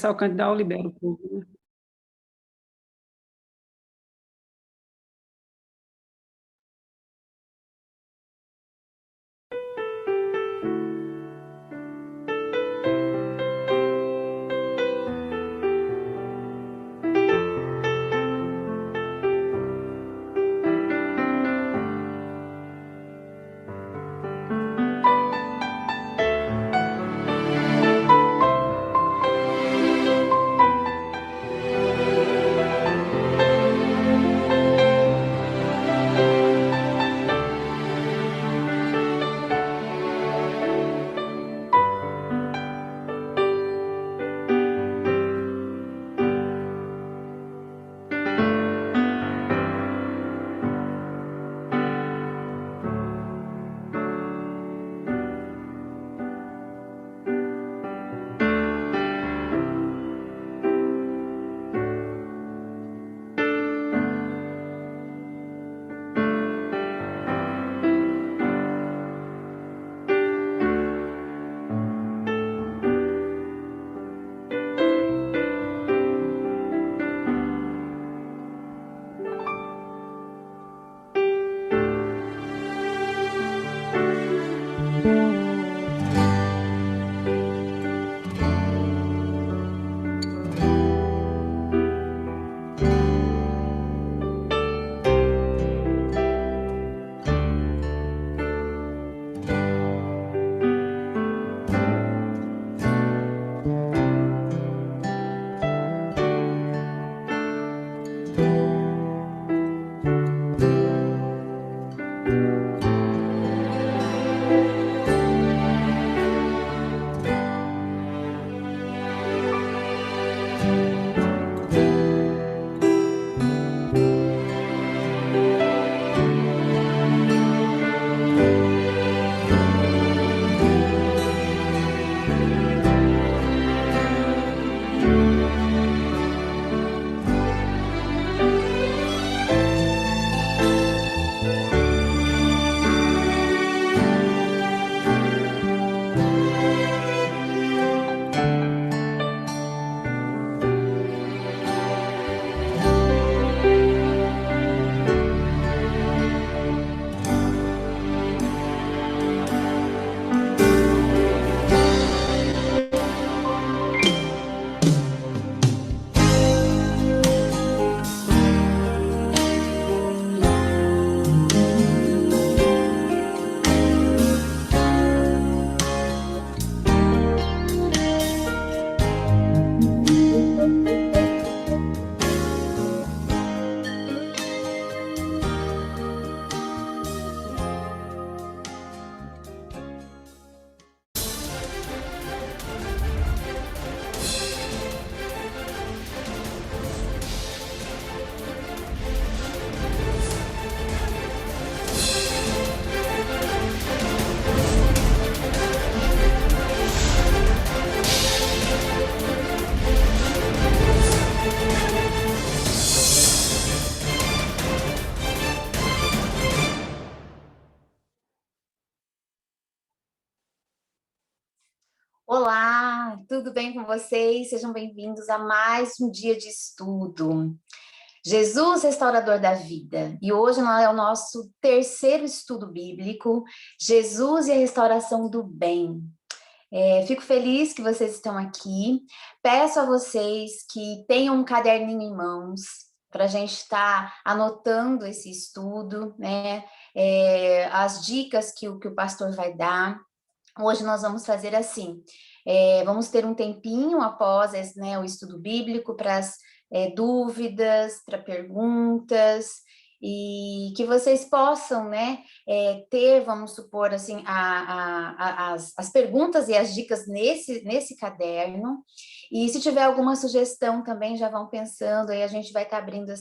começar o candidato, eu libero o povo, né? Olá, tudo bem com vocês? Sejam bem-vindos a mais um dia de estudo. Jesus, restaurador da vida. E hoje é o nosso terceiro estudo bíblico, Jesus e a restauração do bem. Fico feliz que vocês estão aqui. Peço a vocês que tenham um caderninho em mãos para a gente estar anotando esse estudo, né? As dicas que o pastor vai dar. Hoje nós vamos fazer assim, vamos ter um tempinho após o estudo bíblico para as dúvidas, para perguntas, e que vocês possam, né, ter, vamos supor, assim, as perguntas e as dicas nesse caderno, e se tiver alguma sugestão também, já vão pensando, aí a gente vai estar abrindo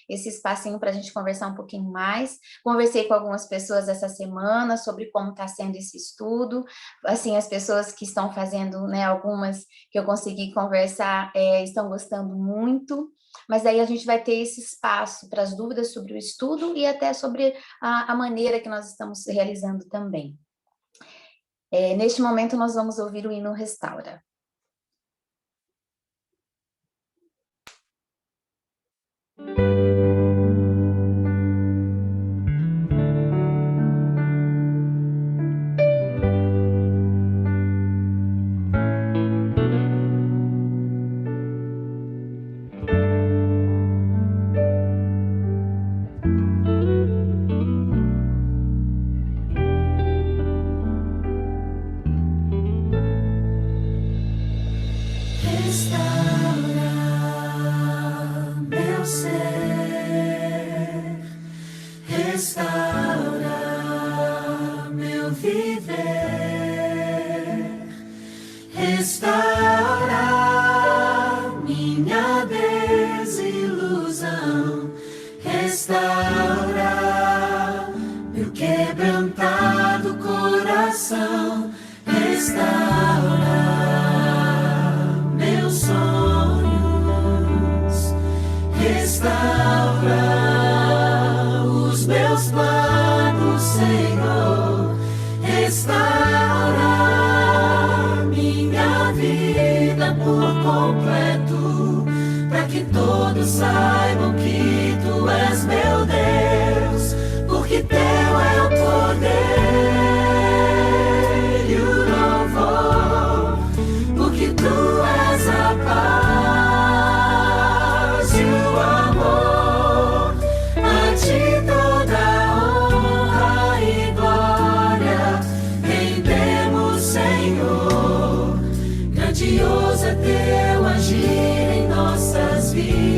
esse espacinho para a gente conversar um pouquinho mais. Conversei com algumas pessoas essa semana sobre como está sendo esse estudo, assim, as pessoas que estão fazendo, né, algumas que eu consegui conversar, estão gostando muito, mas aí a gente vai ter esse espaço para as dúvidas sobre o estudo e até sobre a maneira que nós estamos realizando também. Neste momento, nós vamos ouvir o hino Restaura. meu ser, restaura meu viver, restaura minha desilusão, restaura meu quebrantado coração, restaura meus sonhos, restaura os meus planos, Senhor, restaura minha vida por completo, para que todos saibam que Tu és meu Deus, porque Teu é o poder e o louvor, porque Tu és a paz e o amor. A Ti toda honra e glória rendemos, Senhor. Grandioso é Teu agir em nossas vidas.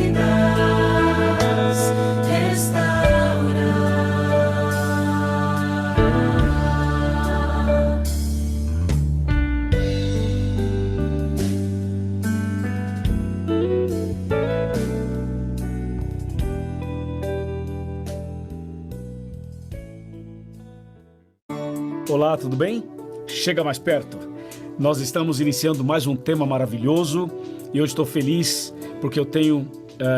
Olá, tudo bem? Chega mais perto. Nós estamos iniciando mais um tema maravilhoso e eu estou feliz porque eu tenho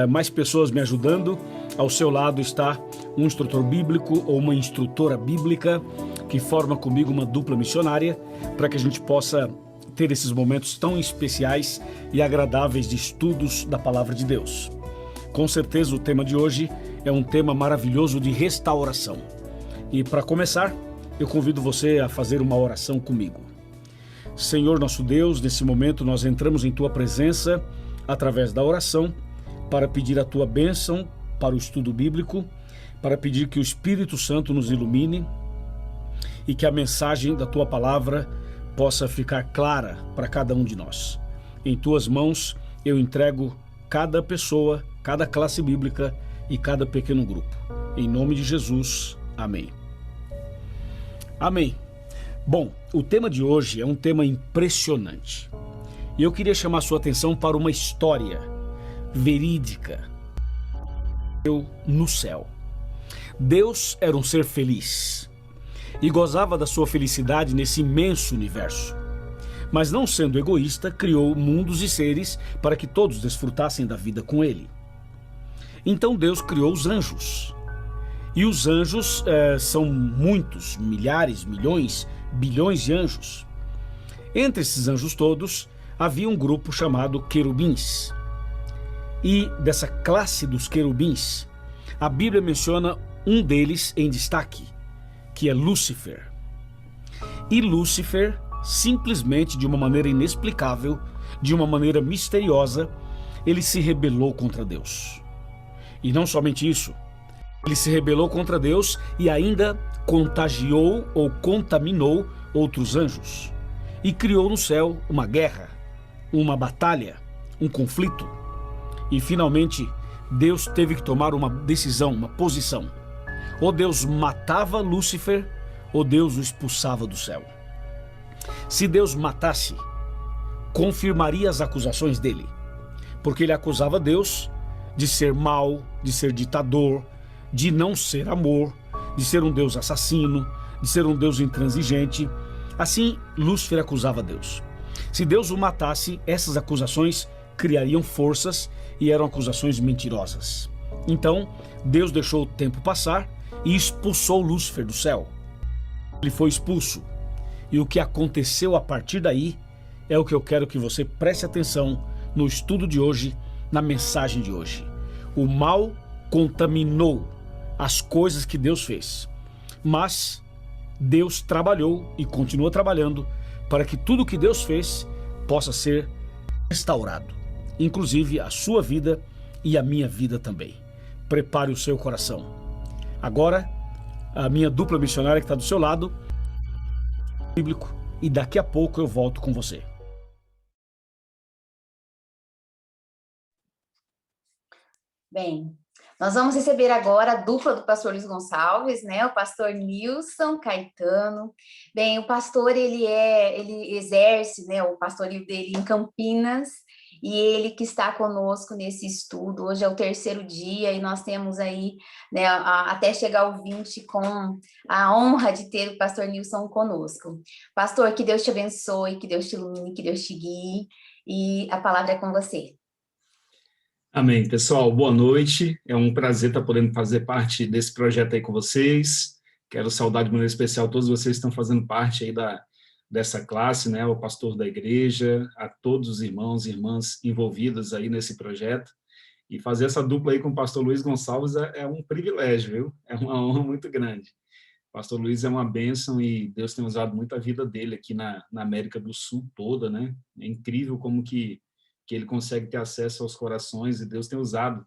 mais pessoas me ajudando. Ao seu lado está um instrutor bíblico ou uma instrutora bíblica que forma comigo uma dupla missionária para que a gente possa ter esses momentos tão especiais e agradáveis de estudos da Palavra de Deus. Com certeza o tema de hoje é um tema maravilhoso de restauração. E para começar, eu convido você a fazer uma oração comigo. Senhor nosso Deus, nesse momento nós entramos em Tua presença através da oração para pedir a Tua bênção para o estudo bíblico, para pedir que o Espírito Santo nos ilumine e que a mensagem da Tua palavra possa ficar clara para cada um de nós. Em Tuas mãos eu entrego cada pessoa, cada classe bíblica e cada pequeno grupo. Em nome de Jesus, amém. Amém. Bom, o tema de hoje é um tema impressionante. E eu queria chamar sua atenção para uma história verídica. No céu. Deus era um ser feliz e gozava da sua felicidade nesse imenso universo. Mas não sendo egoísta, criou mundos e seres para que todos desfrutassem da vida com Ele. Então Deus criou os anjos. E os anjos são muitos, milhares, milhões, bilhões de anjos. Entre esses anjos todos, havia um grupo chamado querubins. E dessa classe dos querubins, a Bíblia menciona um deles em destaque, que é Lúcifer. E Lúcifer, simplesmente de uma maneira inexplicável, de uma maneira misteriosa, ele se rebelou contra Deus. E não somente isso, ele se rebelou contra Deus e ainda contagiou ou contaminou outros anjos. E criou no céu uma guerra, uma batalha, um conflito. E finalmente, Deus teve que tomar uma decisão, uma posição. Ou Deus matava Lúcifer, ou Deus o expulsava do céu. Se Deus matasse, confirmaria as acusações dele. Porque ele acusava Deus de ser mau, de ser ditador, de não ser amor, de ser um Deus assassino, de ser um Deus intransigente. Assim, Lúcifer acusava Deus. Se Deus o matasse, essas acusações criariam forças e eram acusações mentirosas. Então, Deus deixou o tempo passar e expulsou Lúcifer do céu. Ele foi expulso. E o que aconteceu a partir daí é o que eu quero que você preste atenção no estudo de hoje, na mensagem de hoje. O mal contaminou as coisas que Deus fez, mas Deus trabalhou e continua trabalhando para que tudo que Deus fez possa ser restaurado, inclusive a sua vida e a minha vida também. Prepare o seu coração. Agora, a minha dupla missionária que está do seu lado, bíblico, e daqui a pouco eu volto com você. Bem, nós vamos receber agora a dupla do pastor Luiz Gonçalves, né? O pastor Nilson Caetano. Bem, o pastor, ele exerce, né, o pastorio dele em Campinas, e ele que está conosco nesse estudo. Hoje é o terceiro dia e nós temos aí, né, até chegar ao 20 com a honra de ter o pastor Nilson conosco. Pastor, que Deus te abençoe, que Deus te ilumine, que Deus te guie, e a palavra é com você. Amém. Pessoal, boa noite. É um prazer estar podendo fazer parte desse projeto aí com vocês. Quero saudar de maneira especial todos vocês que estão fazendo parte aí dessa classe, né? O pastor da igreja, a todos os irmãos e irmãs envolvidos aí nesse projeto. E fazer essa dupla aí com o pastor Luiz Gonçalves é um privilégio, viu? É uma honra muito grande. O pastor Luiz é uma bênção e Deus tem usado muito a vida dele aqui na América do Sul toda, né? É incrível como que ele consegue ter acesso aos corações e Deus tem usado.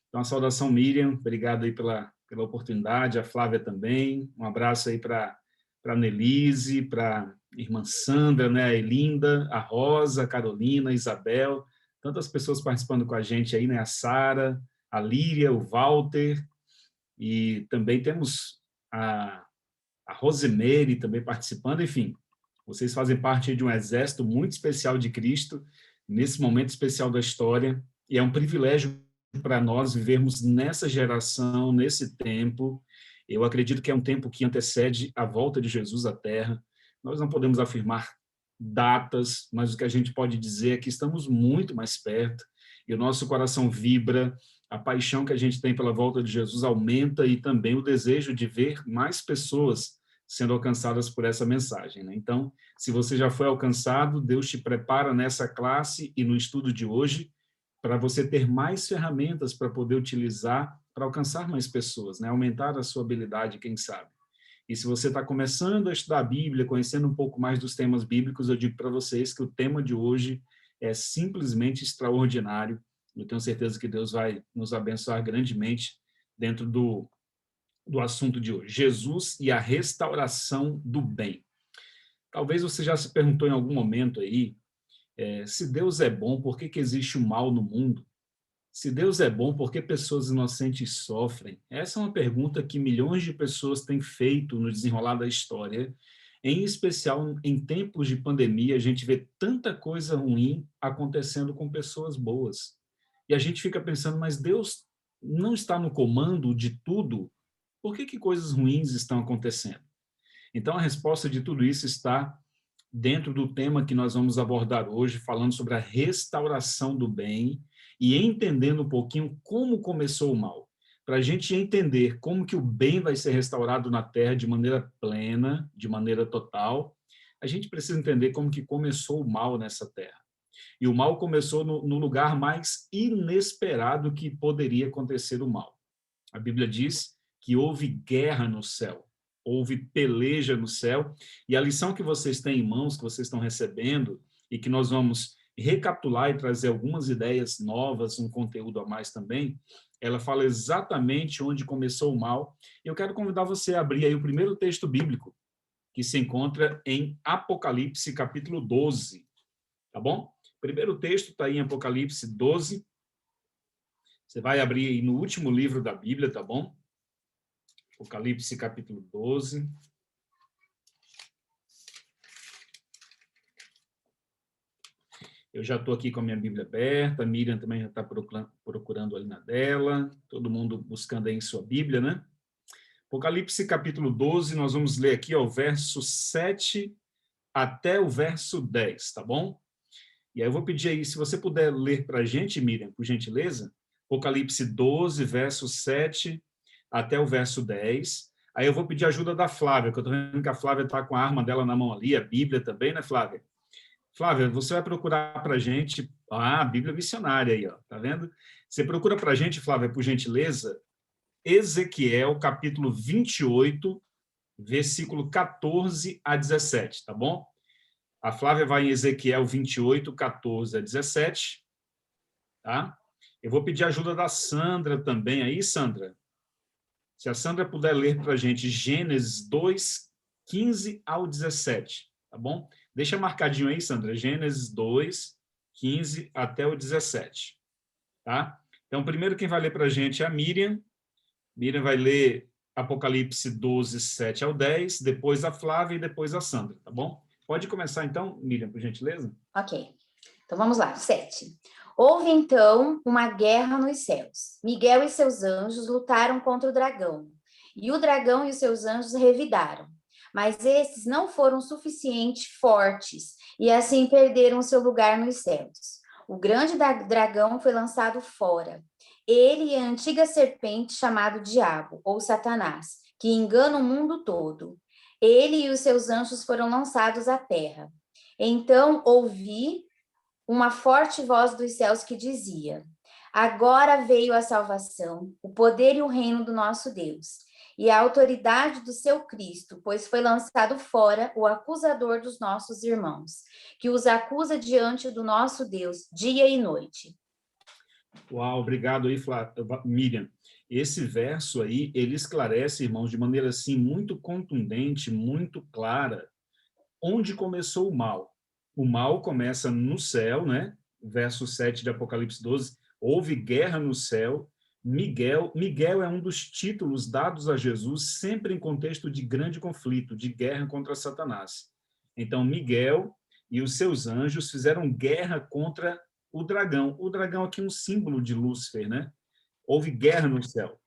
Então, a saudação, Miriam, obrigado aí pela oportunidade, a Flávia também, um abraço aí para a Nelise, para a irmã Sandra, né, a Elinda, a Rosa, a Carolina, a Isabel, tantas pessoas participando com a gente aí, né, a Sara, a Líria, o Walter, e também temos a Rosemary também participando, enfim, vocês fazem parte de um exército muito especial de Cristo, nesse momento especial da história, e é um privilégio para nós vivermos nessa geração, nesse tempo. Eu acredito que é um tempo que antecede a volta de Jesus à Terra. Nós não podemos afirmar datas, mas o que a gente pode dizer é que estamos muito mais perto, e o nosso coração vibra, a paixão que a gente tem pela volta de Jesus aumenta, e também o desejo de ver mais pessoas sendo alcançadas por essa mensagem, né? Então, se você já foi alcançado, Deus te prepara nessa classe e no estudo de hoje para você ter mais ferramentas para poder utilizar para alcançar mais pessoas, né? Aumentar a sua habilidade, quem sabe. E se você está começando a estudar a Bíblia, conhecendo um pouco mais dos temas bíblicos, eu digo para vocês que o tema de hoje é simplesmente extraordinário. Eu tenho certeza que Deus vai nos abençoar grandemente dentro do assunto de hoje, Jesus e a restauração do bem. Talvez você já se perguntou em algum momento aí, se Deus é bom, por que existe o mal no mundo? Se Deus é bom, por que pessoas inocentes sofrem? Essa é uma pergunta que milhões de pessoas têm feito no desenrolar da história, em especial em tempos de pandemia, a gente vê tanta coisa ruim acontecendo com pessoas boas. E a gente fica pensando, mas Deus não está no comando de tudo? Por que coisas ruins estão acontecendo? Então, a resposta de tudo isso está dentro do tema que nós vamos abordar hoje, falando sobre a restauração do bem e entendendo um pouquinho como começou o mal. Para a gente entender como que o bem vai ser restaurado na Terra de maneira plena, de maneira total, a gente precisa entender como que começou o mal nessa Terra. E o mal começou no lugar mais inesperado que poderia acontecer o mal. A Bíblia diz que houve guerra no céu, houve peleja no céu, e a lição que vocês têm em mãos, que vocês estão recebendo, e que nós vamos recapitular e trazer algumas ideias novas, um conteúdo a mais também, ela fala exatamente onde começou o mal. Eu quero convidar você a abrir aí o primeiro texto bíblico, que se encontra em Apocalipse, capítulo 12, tá bom? O primeiro texto está em Apocalipse 12, você vai abrir aí no último livro da Bíblia, tá bom? Apocalipse, capítulo 12. Eu já estou aqui com a minha Bíblia aberta, a Miriam também já está procurando ali na dela, todo mundo buscando aí em sua Bíblia, né? Apocalipse, capítulo 12, nós vamos ler aqui, ó, o verso 7 até o verso 10, tá bom? E aí eu vou pedir aí, se você puder ler para a gente, Miriam, por gentileza, Apocalipse 12, verso 7 até o verso 10. Aí eu vou pedir ajuda da Flávia, que eu estou vendo que a Flávia está com a arma dela na mão ali, a Bíblia também, né, Flávia? Flávia, você vai procurar para a gente, a Bíblia missionária aí, ó, tá vendo? Você procura para a gente, Flávia, por gentileza, Ezequiel, capítulo 28, versículo 14 a 17, tá bom? A Flávia vai em Ezequiel 28, 14 a 17, tá? Eu vou pedir ajuda da Sandra também aí, Sandra. Se a Sandra puder ler para a gente Gênesis 2, 15 ao 17, tá bom? Deixa marcadinho aí, Sandra, Gênesis 2, 15 até o 17, tá? Então, primeiro quem vai ler para a gente é a Miriam. Miriam vai ler Apocalipse 12, 7 ao 10, depois a Flávia e depois a Sandra, tá bom? Pode começar então, Miriam, por gentileza? Ok. Então vamos lá, 7. Houve então uma guerra nos céus. Miguel e seus anjos lutaram contra o dragão. E o dragão e os seus anjos revidaram. Mas esses não foram suficientemente fortes e assim perderam seu lugar nos céus. O grande dragão foi lançado fora. Ele e a antiga serpente chamado Diabo, ou Satanás, que engana o mundo todo. Ele e os seus anjos foram lançados à terra. Então ouvi uma forte voz dos céus que dizia: agora veio a salvação, o poder e o reino do nosso Deus, e a autoridade do seu Cristo, pois foi lançado fora o acusador dos nossos irmãos, que os acusa diante do nosso Deus dia e noite. Uau, obrigado aí, Miriam. Esse verso aí, ele esclarece, irmãos, de maneira assim muito contundente, muito clara, onde começou o mal. O mal começa no céu, né? Verso 7 de Apocalipse 12, houve guerra no céu. Miguel é um dos títulos dados a Jesus sempre em contexto de grande conflito, de guerra contra Satanás. Então, Miguel e os seus anjos fizeram guerra contra o dragão. O dragão aqui é um símbolo de Lúcifer, né? Houve guerra no céu.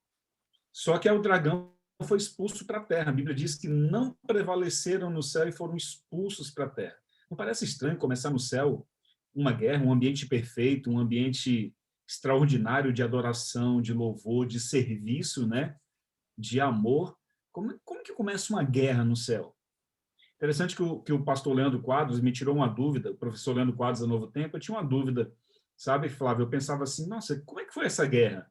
Só que o dragão foi expulso para a terra. A Bíblia diz que não prevaleceram no céu e foram expulsos para a terra. Não parece estranho começar no céu uma guerra, um ambiente perfeito, um ambiente extraordinário de adoração, de louvor, de serviço, né? De amor. Como que começa uma guerra no céu? Interessante que o pastor Leandro Quadros me tirou uma dúvida, o professor Leandro Quadros da Novo Tempo, eu tinha uma dúvida, sabe, Flávio? Eu pensava assim, nossa, como é que foi essa guerra?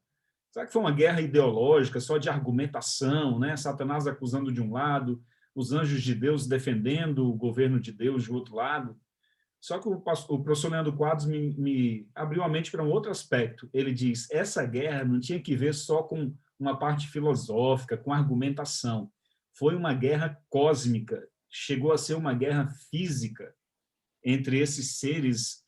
Será que foi uma guerra ideológica, só de argumentação, né? Satanás acusando de um lado, os anjos de Deus defendendo o governo de Deus do outro lado? Só que o professor Leandro Quadros me abriu a mente para um outro aspecto. Ele diz, essa guerra não tinha que ver só com uma parte filosófica, com argumentação. Foi uma guerra cósmica, chegou a ser uma guerra física entre esses seres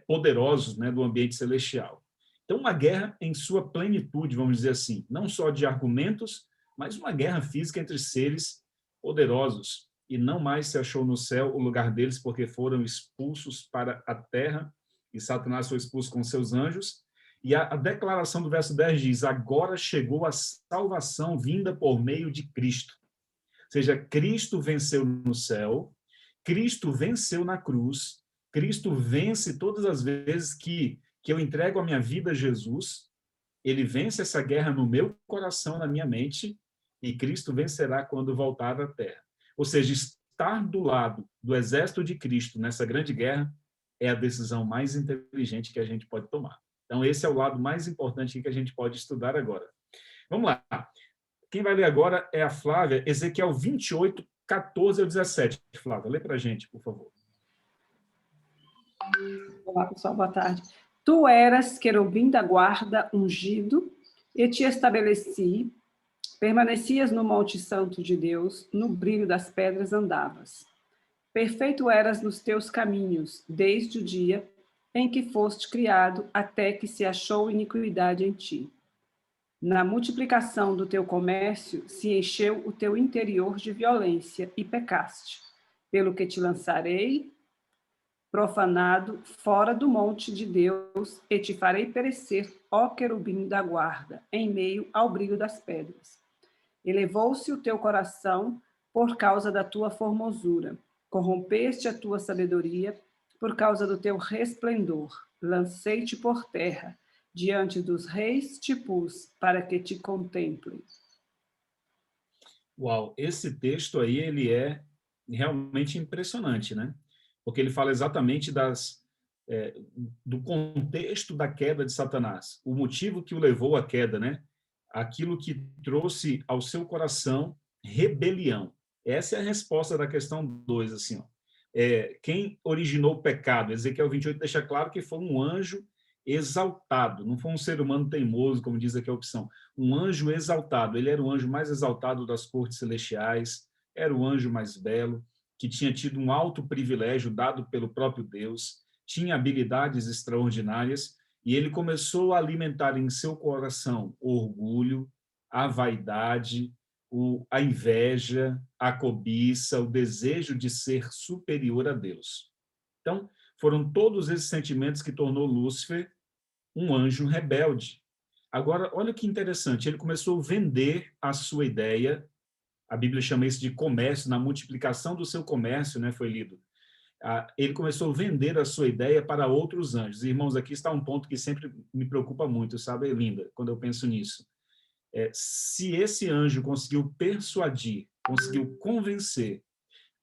poderosos, né, do ambiente celestial. Então, uma guerra em sua plenitude, vamos dizer assim, não só de argumentos, mas uma guerra física entre seres poderosos. E não mais se achou no céu o lugar deles, porque foram expulsos para a terra, e Satanás foi expulso com seus anjos. E a declaração do verso 10 diz, agora chegou a salvação vinda por meio de Cristo. Ou seja, Cristo venceu no céu, Cristo venceu na cruz, Cristo vence todas as vezes que eu entrego a minha vida a Jesus, ele vence essa guerra no meu coração, na minha mente, e Cristo vencerá quando voltar à terra. Ou seja, estar do lado do exército de Cristo nessa grande guerra é a decisão mais inteligente que a gente pode tomar. Então, esse é o lado mais importante que a gente pode estudar agora. Vamos lá. Quem vai ler agora é a Flávia, Ezequiel 28, 14 ao 17. Flávia, lê para a gente, por favor. Olá, pessoal, boa tarde. Tu eras querubim da guarda ungido, e te estabeleci, permanecias no monte santo de Deus, no brilho das pedras andavas. Perfeito eras nos teus caminhos, desde o dia em que foste criado, até que se achou iniquidade em ti. Na multiplicação do teu comércio se encheu o teu interior de violência e pecaste, pelo que te lançarei profanado fora do monte de Deus, e te farei perecer, ó querubim da guarda, em meio ao brilho das pedras. Elevou-se o teu coração por causa da tua formosura, corrompeste a tua sabedoria por causa do teu resplendor. Lancei-te por terra, diante dos reis te pus, para que te contemplem. Uau, esse texto aí, ele é realmente impressionante, né? Porque ele fala exatamente do contexto da queda de Satanás, o motivo que o levou à queda, né? Aquilo que trouxe ao seu coração rebelião. Essa é a resposta da questão 2, assim, ó. Quem originou o pecado? Ezequiel 28 deixa claro que foi um anjo exaltado, não foi um ser humano teimoso, como diz aqui a opção, um anjo exaltado. Ele era o anjo mais exaltado das cortes celestiais, era o anjo mais belo, que tinha tido um alto privilégio dado pelo próprio Deus, tinha habilidades extraordinárias, E ele começou a alimentar em seu coração o orgulho, a vaidade, a inveja, a cobiça, o desejo de ser superior a Deus. Então, foram todos esses sentimentos que tornou Lúcifer um anjo rebelde. Agora, olha que interessante, ele começou a vender a sua ideia, a Bíblia chama isso de comércio, na multiplicação do seu comércio, né, foi lido. Ele começou a vender a sua ideia para outros anjos. Irmãos, aqui está um ponto que sempre me preocupa muito, sabe, Linda, quando eu penso nisso. Se esse anjo conseguiu persuadir, conseguiu convencer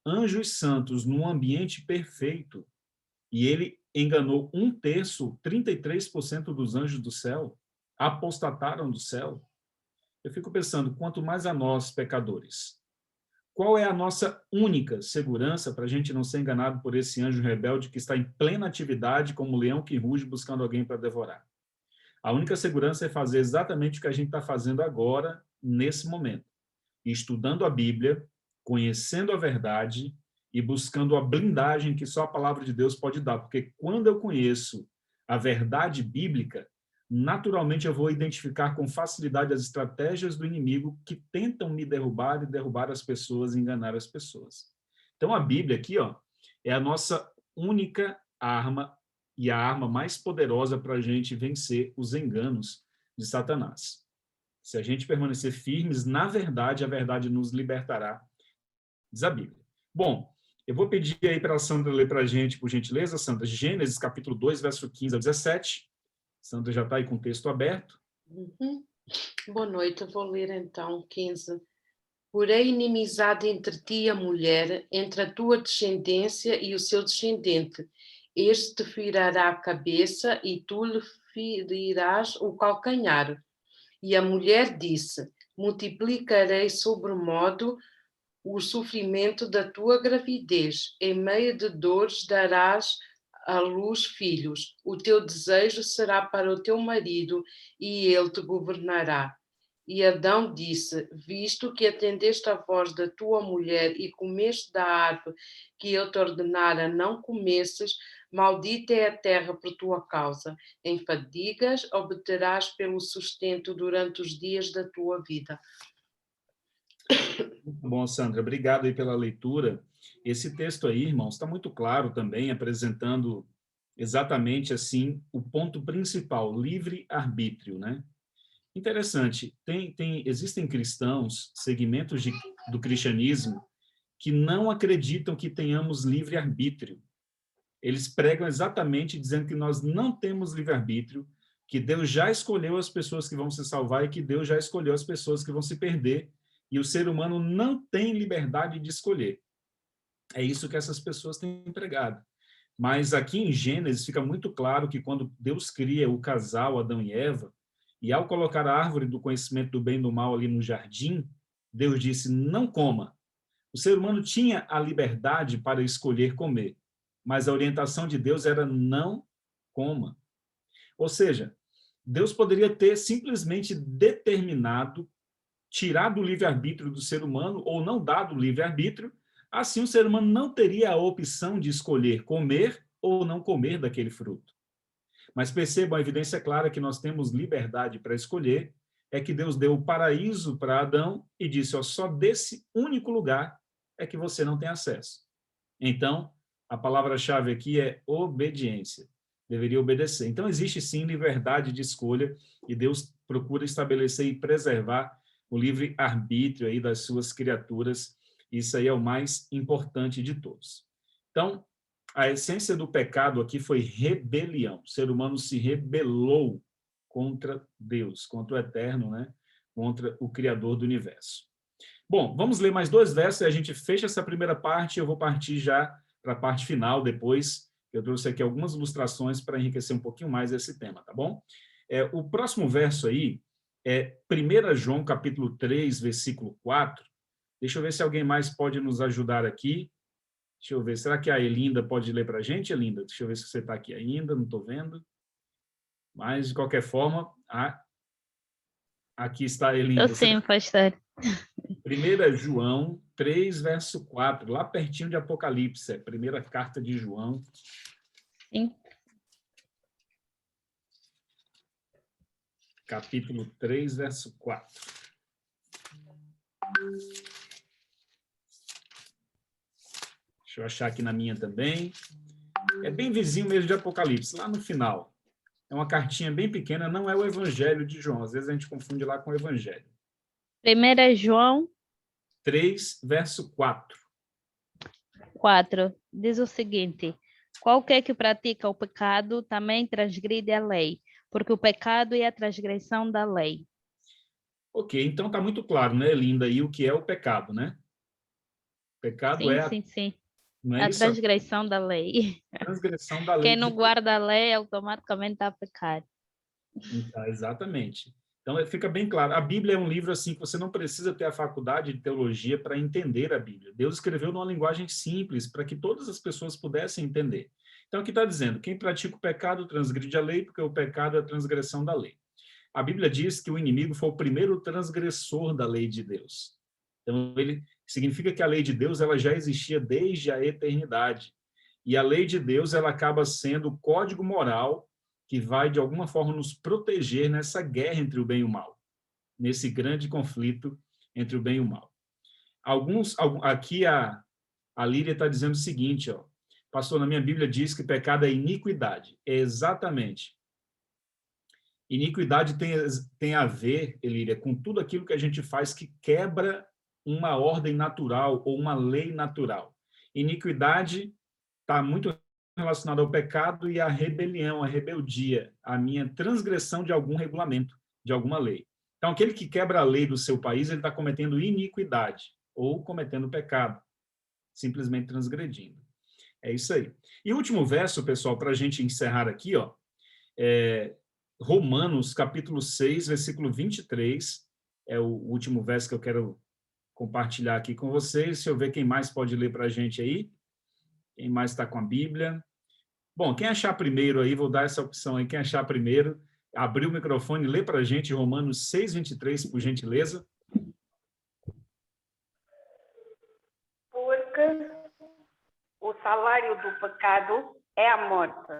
anjos santos num ambiente perfeito, e ele enganou 1/3, 33% dos anjos do céu, apostataram do céu, eu fico pensando, quanto mais a nós, pecadores, qual é a nossa única segurança para a gente não ser enganado por esse anjo rebelde que está em plena atividade, como um leão que ruge buscando alguém para devorar? A única segurança é fazer exatamente o que a gente está fazendo agora, nesse momento. Estudando a Bíblia, conhecendo a verdade e buscando a blindagem que só a palavra de Deus pode dar. Porque quando eu conheço a verdade bíblica, naturalmente eu vou identificar com facilidade as estratégias do inimigo que tentam me derrubar e derrubar as pessoas, enganar as pessoas. Então a Bíblia aqui, ó, é a nossa única arma e a arma mais poderosa para a gente vencer os enganos de Satanás. Se a gente permanecer firmes na verdade, a verdade nos libertará, diz a Bíblia. Bom, eu vou pedir aí para a Sandra ler para a gente, por gentileza, Sandra, Gênesis capítulo 2, verso 15 a 17. Sandra já está aí com o texto aberto. Boa noite, eu vou ler então 15. Porém, inimizade entre ti e a mulher, entre a tua descendência e o seu descendente. Este te ferirá a cabeça e tu lhe ferirás o calcanhar. E a mulher disse, multiplicarei sobremodo o sofrimento da tua gravidez, em meio de dores darás à luz filhos. O teu desejo será para o teu marido e ele te governará. E Adão disse, visto que atendeste à voz da tua mulher e comeste da árvore que eu te ordenara não comesses, maldita é a terra por tua causa. Em fadigas obterás pelo sustento durante os dias da tua vida. Muito bom, Sandra. Obrigado aí pela leitura. Esse texto aí, irmãos, está muito claro também, apresentando exatamente assim o ponto principal, livre-arbítrio, né? Interessante, existem cristãos, segmentos do cristianismo, que não acreditam que tenhamos livre-arbítrio. Eles pregam exatamente dizendo que nós não temos livre-arbítrio, que Deus já escolheu as pessoas que vão se salvar e que Deus já escolheu as pessoas que vão se perder, e o ser humano não tem liberdade de escolher. É isso que essas pessoas têm pregado. Mas aqui em Gênesis fica muito claro que quando Deus cria o casal, Adão e Eva, e ao colocar a árvore do conhecimento do bem e do mal ali no jardim, Deus disse, não coma. O ser humano tinha a liberdade para escolher comer, mas a orientação de Deus era não coma. Ou seja, Deus poderia ter simplesmente determinado, tirado o livre-arbítrio do ser humano ou não dado o livre-arbítrio, assim o ser humano não teria a opção de escolher comer ou não comer daquele fruto. Mas percebam, a evidência clara que nós temos liberdade para escolher é que Deus deu o paraíso para Adão e disse, ó, só desse único lugar é que você não tem acesso. Então, a palavra-chave aqui é obediência. Deveria obedecer. Então, existe sim liberdade de escolha e Deus procura estabelecer e preservar o livre-arbítrio aí das suas criaturas. Isso aí é o mais importante de todos. Então, a essência do pecado aqui foi rebelião. O ser humano se rebelou contra Deus, contra o Eterno, né? Contra o Criador do Universo. Bom, vamos ler mais 2 versos e a gente fecha essa primeira parte. Eu vou partir já para a parte final depois. Eu trouxe aqui algumas ilustrações para enriquecer um pouquinho mais esse tema, tá bom? O próximo verso aí é 1 João, capítulo 3, versículo 4. Deixa eu ver se alguém mais pode nos ajudar aqui. Deixa eu ver, será que a Elinda pode ler para a gente, Elinda? Deixa eu ver se você está aqui ainda, não estou vendo. Mas, de qualquer forma, aqui está a Elinda. Eu sim, pastor. 1 João 3, verso 4, lá pertinho de Apocalipse, primeira carta de João. Sim. capítulo 3, verso 4. Deixa eu achar aqui na minha também. É bem vizinho mesmo de Apocalipse, lá no final. É uma cartinha bem pequena, não é o Evangelho de João. Às vezes a gente confunde lá com o Evangelho. 1 João 3, verso 4. 4 diz o seguinte: qualquer que pratica o pecado também transgride a lei, porque o pecado é a transgressão da lei. Ok, então está muito claro, né, Linda, aí o que é o pecado, né? Pecado Sim, sim. não é A isso? transgressão da lei. A transgressão da lei Quem de não Deus. guarda a lei automaticamente está a pecar. Exatamente. Então, fica bem claro. A Bíblia é um livro assim que você não precisa ter a faculdade de teologia para entender a Bíblia. Deus escreveu numa linguagem simples para que todas as pessoas pudessem entender. Então, aqui está dizendo, quem pratica o pecado transgride a lei, porque o pecado é a transgressão da lei. A Bíblia diz que o inimigo foi o primeiro transgressor da lei de Deus. Então, ele significa que a lei de Deus ela já existia desde a eternidade. E a lei de Deus ela acaba sendo o código moral que vai, de alguma forma, nos proteger nessa guerra entre o bem e o mal, nesse grande conflito entre o bem e o mal. Aqui a Líria está dizendo o seguinte, ó, pastor, na minha Bíblia diz que pecado é iniquidade. É exatamente. Iniquidade tem a ver, Líria, com tudo aquilo que a gente faz que quebra uma ordem natural ou uma lei natural. Iniquidade está muito relacionado ao pecado e à rebelião, à rebeldia, à minha transgressão de algum regulamento, de alguma lei. Então, aquele que quebra a lei do seu país, ele está cometendo iniquidade ou cometendo pecado, simplesmente transgredindo. É isso aí. E o último verso, pessoal, para a gente encerrar aqui, ó, Romanos, capítulo 6, versículo 23, é o último verso que eu quero compartilhar aqui com vocês. Deixa eu ver quem mais pode ler para a gente aí. Quem mais está com a Bíblia? Bom, quem achar primeiro aí, vou dar essa opção aí, quem achar primeiro, abrir o microfone e lê para a gente Romanos 6, 23, por gentileza. Porque o salário do pecado é a morte,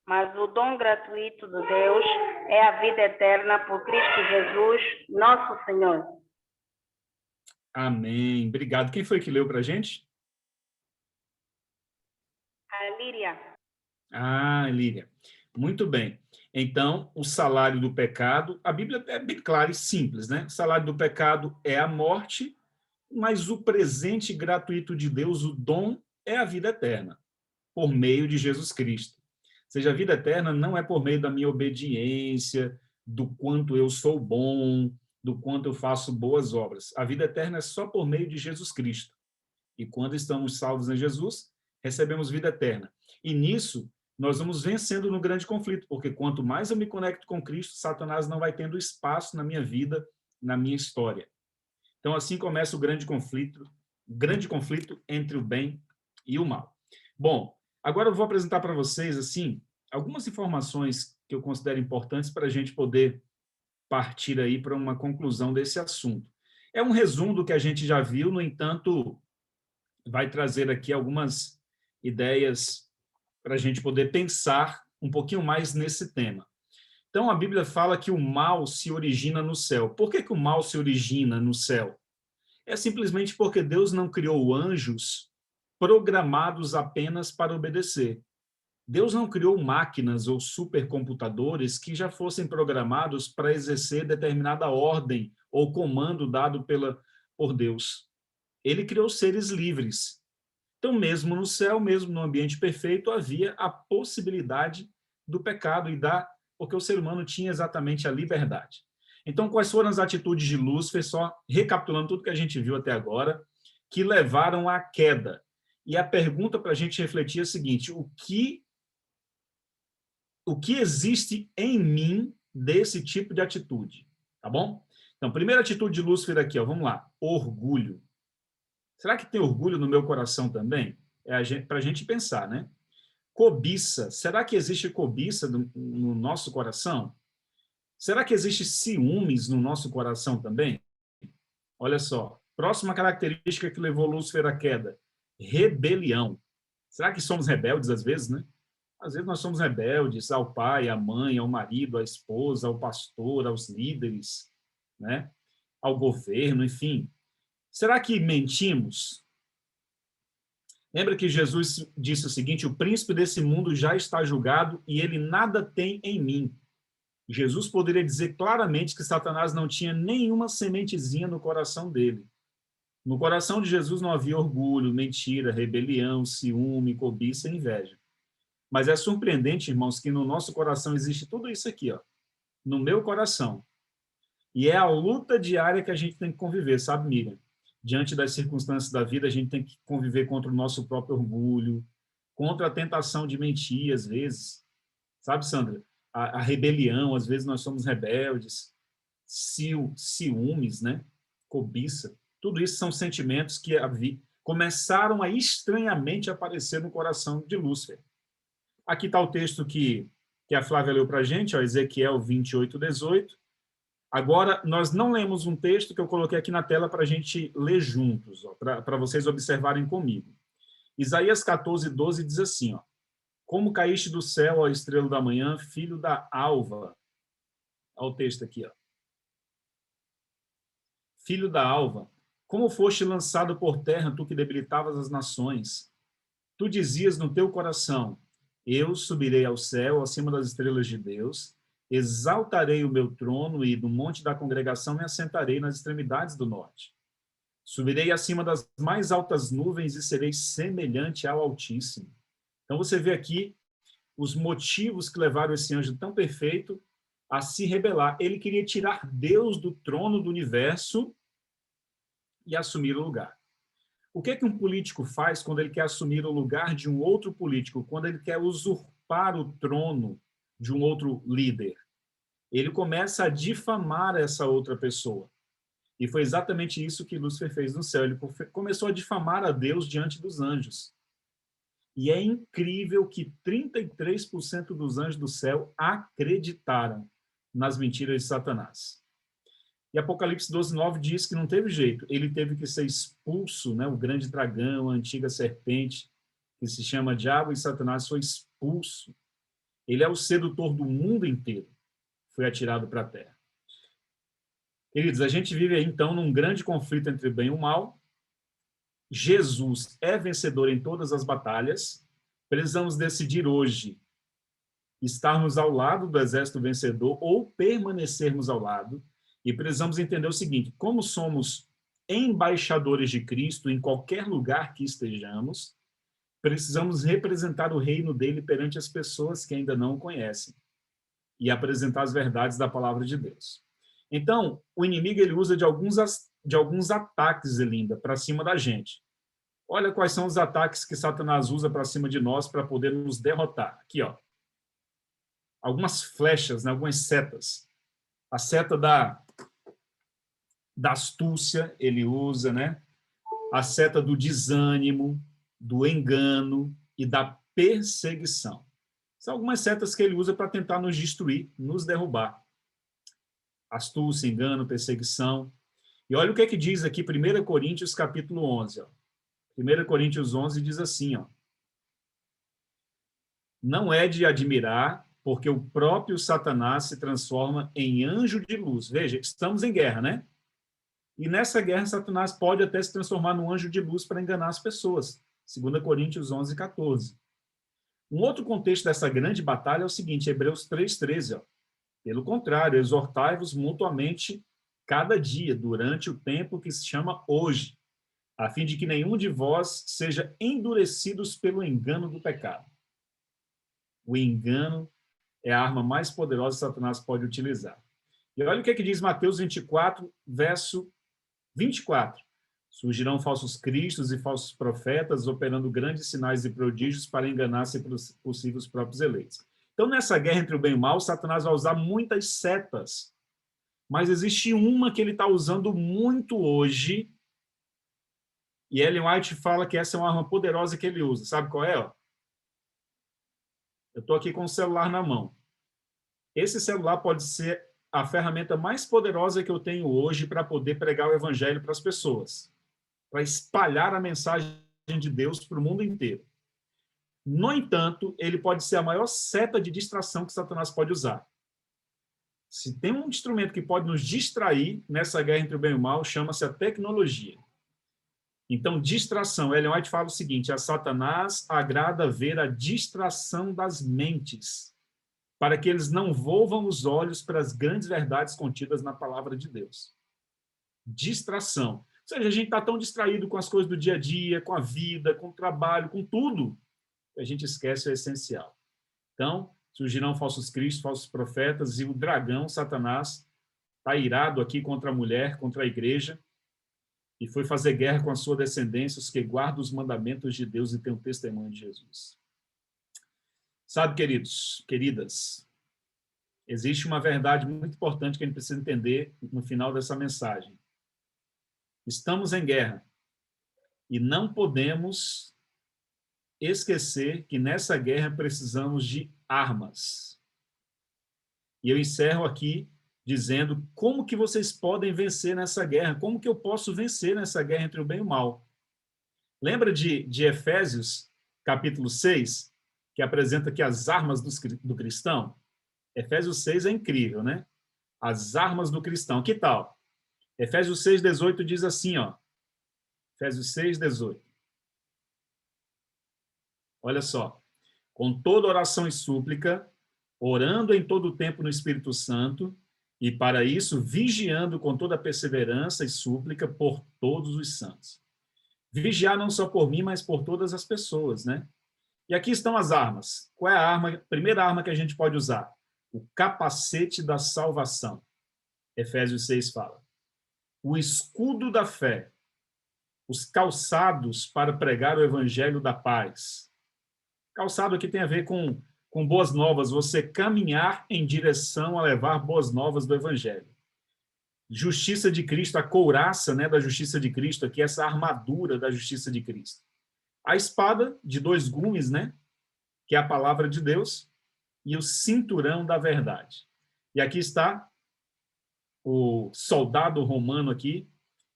mas o dom gratuito de Deus é a vida eterna por Cristo Jesus, nosso Senhor. Amém. Obrigado. Quem foi que leu para a gente? A Líria. Ah, Líria. Muito bem. Então, o salário do pecado, a Bíblia é bem clara e simples, né? O salário do pecado é a morte, mas o presente gratuito de Deus, o dom, é a vida eterna, por meio de Jesus Cristo. Ou seja, a vida eterna não é por meio da minha obediência, do quanto eu sou bom, do quanto eu faço boas obras. A vida eterna é só por meio de Jesus Cristo. E quando estamos salvos em Jesus, recebemos vida eterna. E nisso, nós vamos vencendo no grande conflito, porque quanto mais eu me conecto com Cristo, Satanás não vai tendo espaço na minha vida, na minha história. Então, assim começa o grande conflito entre o bem e o mal. Bom, agora eu vou apresentar para vocês, assim, algumas informações que eu considero importantes para a gente poder partir aí para uma conclusão desse assunto. É um resumo do que a gente já viu, no entanto, vai trazer aqui algumas ideias para a gente poder pensar um pouquinho mais nesse tema. Então, a Bíblia fala que o mal se origina no céu. Por que o mal se origina no céu? É simplesmente porque Deus não criou anjos programados apenas para obedecer. Deus não criou máquinas ou supercomputadores que já fossem programados para exercer determinada ordem ou comando dado por Deus. Ele criou seres livres. Então, mesmo no céu, mesmo no ambiente perfeito, havia a possibilidade do pecado porque o ser humano tinha exatamente a liberdade. Então, quais foram as atitudes de Lúcifer, só recapitulando tudo que a gente viu até agora, que levaram à queda? E a pergunta para a gente refletir é a seguinte: o que existe em mim desse tipo de atitude? Tá bom? Então, primeira atitude de Lúcifer aqui, ó, vamos lá, orgulho. Será que tem orgulho no meu coração também? Para a gente pensar, né? Cobiça. Será que existe cobiça no nosso coração? Será que existe ciúmes no nosso coração também? Olha só. Próxima característica que levou Lúcifer à queda. Rebelião. Será que somos rebeldes às vezes, né? Às vezes nós somos rebeldes ao pai, à mãe, ao marido, à esposa, ao pastor, aos líderes, né? Ao governo, enfim. Será que mentimos? Lembra que Jesus disse o seguinte: o príncipe desse mundo já está julgado e ele nada tem em mim. Jesus poderia dizer claramente que Satanás não tinha nenhuma sementezinha no coração dele. No coração de Jesus não havia orgulho, mentira, rebelião, ciúme, cobiça e inveja. Mas é surpreendente, irmãos, que no nosso coração existe tudo isso aqui, ó, no meu coração. E é a luta diária que a gente tem que conviver, sabe, Miriam? Diante das circunstâncias da vida, a gente tem que conviver contra o nosso próprio orgulho, contra a tentação de mentir, às vezes. Sabe, Sandra? A rebelião, às vezes nós somos rebeldes, ciúmes, né? Cobiça. Tudo isso são sentimentos que começaram a estranhamente aparecer no coração de Lúcifer. Aqui está o texto que a Flávia leu para a gente, ó, Ezequiel 28:18. Agora, nós não lemos um texto que eu coloquei aqui na tela para a gente ler juntos, para vocês observarem comigo. Isaías 14:12 diz assim, ó: como caíste do céu, ó estrela da manhã, filho da alva. Olha o texto aqui, ó. Filho da alva, como foste lançado por terra, tu que debilitavas as nações. Tu dizias no teu coração: eu subirei ao céu, acima das estrelas de Deus, exaltarei o meu trono e do monte da congregação me assentarei nas extremidades do norte. Subirei acima das mais altas nuvens e serei semelhante ao Altíssimo. Então você vê aqui os motivos que levaram esse anjo tão perfeito a se rebelar. Ele queria tirar Deus do trono do universo e assumir o lugar. O que um político faz quando ele quer assumir o lugar de um outro político, quando ele quer usurpar o trono de um outro líder? Ele começa a difamar essa outra pessoa. E foi exatamente isso que Lúcifer fez no céu. Ele começou a difamar a Deus diante dos anjos. E é incrível que 33% dos anjos do céu acreditaram nas mentiras de Satanás. E Apocalipse 12:9 diz que não teve jeito. Ele teve que ser expulso, né? O grande dragão, a antiga serpente, que se chama Diabo, e Satanás foi expulso. Ele é o sedutor do mundo inteiro. Foi atirado para a terra. Queridos, a gente vive aí, então, num grande conflito entre o bem e o mal. Jesus é vencedor em todas as batalhas. Precisamos decidir hoje estarmos ao lado do exército vencedor ou permanecermos ao lado. E precisamos entender o seguinte: como somos embaixadores de Cristo em qualquer lugar que estejamos, precisamos representar o reino dele perante as pessoas que ainda não o conhecem e apresentar as verdades da palavra de Deus. Então, o inimigo ele usa de alguns ataques, Elinda, para cima da gente. Olha quais são os ataques que Satanás usa para cima de nós para poder nos derrotar. Aqui, ó. Algumas flechas, né? Algumas setas. A seta da astúcia ele usa, né? A seta do desânimo, do engano e da perseguição. São algumas setas que ele usa para tentar nos destruir, nos derrubar. Astúcia, engano, perseguição. E olha o que diz aqui 1 Coríntios capítulo 11. Ó. 1 Coríntios 11 diz assim, ó: não é de admirar, porque o próprio Satanás se transforma em anjo de luz. Veja, estamos em guerra, né? E nessa guerra, Satanás pode até se transformar num anjo de luz para enganar as pessoas. 2 Coríntios 11, 14. Um outro contexto dessa grande batalha é o seguinte, Hebreus 3:13, ó. Pelo contrário, exortai-vos mutuamente cada dia, durante o tempo que se chama hoje, a fim de que nenhum de vós seja endurecidos pelo engano do pecado. O engano é a arma mais poderosa que Satanás pode utilizar. E olha o que diz Mateus 24, verso 24. Surgirão falsos cristos e falsos profetas, operando grandes sinais e prodígios para enganar, se possível, os próprios eleitos. Então, nessa guerra entre o bem e o mal, Satanás vai usar muitas setas. Mas existe uma que ele está usando muito hoje, e Ellen White fala que essa é uma arma poderosa que ele usa. Sabe qual é? Ó? Eu estou aqui com o celular na mão. Esse celular pode ser a ferramenta mais poderosa que eu tenho hoje para poder pregar o evangelho para as pessoas, para espalhar a mensagem de Deus para o mundo inteiro. No entanto, ele pode ser a maior seta de distração que Satanás pode usar. Se tem um instrumento que pode nos distrair nessa guerra entre o bem e o mal, chama-se a tecnologia. Então, distração. Ellen White fala o seguinte: a Satanás agrada ver a distração das mentes, para que eles não volvam os olhos para as grandes verdades contidas na palavra de Deus. Distração. Ou seja, a gente está tão distraído com as coisas do dia a dia, com a vida, com o trabalho, com tudo, que a gente esquece o essencial. Então, surgirão falsos cristos, falsos profetas, e o dragão, Satanás, está irado aqui contra a mulher, contra a igreja, e foi fazer guerra com a sua descendência, os que guardam os mandamentos de Deus e têm o testemunho de Jesus. Sabe, queridos, queridas, existe uma verdade muito importante que a gente precisa entender no final dessa mensagem. Estamos em guerra e não podemos esquecer que nessa guerra precisamos de armas. E eu encerro aqui dizendo como que vocês podem vencer nessa guerra, como que eu posso vencer nessa guerra entre o bem e o mal. Lembra de Efésios, capítulo 6, que apresenta aqui as armas do cristão? Efésios 6 é incrível, né? As armas do cristão. Que tal? Efésios 6:18 diz assim, ó. Efésios 6:18. Olha só. Com toda oração e súplica, orando em todo o tempo no Espírito Santo, e para isso vigiando com toda perseverança e súplica por todos os santos. Vigiar não só por mim, mas por todas as pessoas, né? E aqui estão as armas. Qual é a arma? Primeira arma que a gente pode usar? O capacete da salvação. Efésios 6 fala. O escudo da fé, os calçados para pregar o evangelho da paz. Calçado aqui tem a ver com boas novas, você caminhar em direção a levar boas novas do evangelho. Justiça de Cristo, a couraça, né, da justiça de Cristo, aqui essa armadura da justiça de Cristo. A espada de 2 gumes, né, que é a palavra de Deus, e o cinturão da verdade. E aqui está o soldado romano aqui,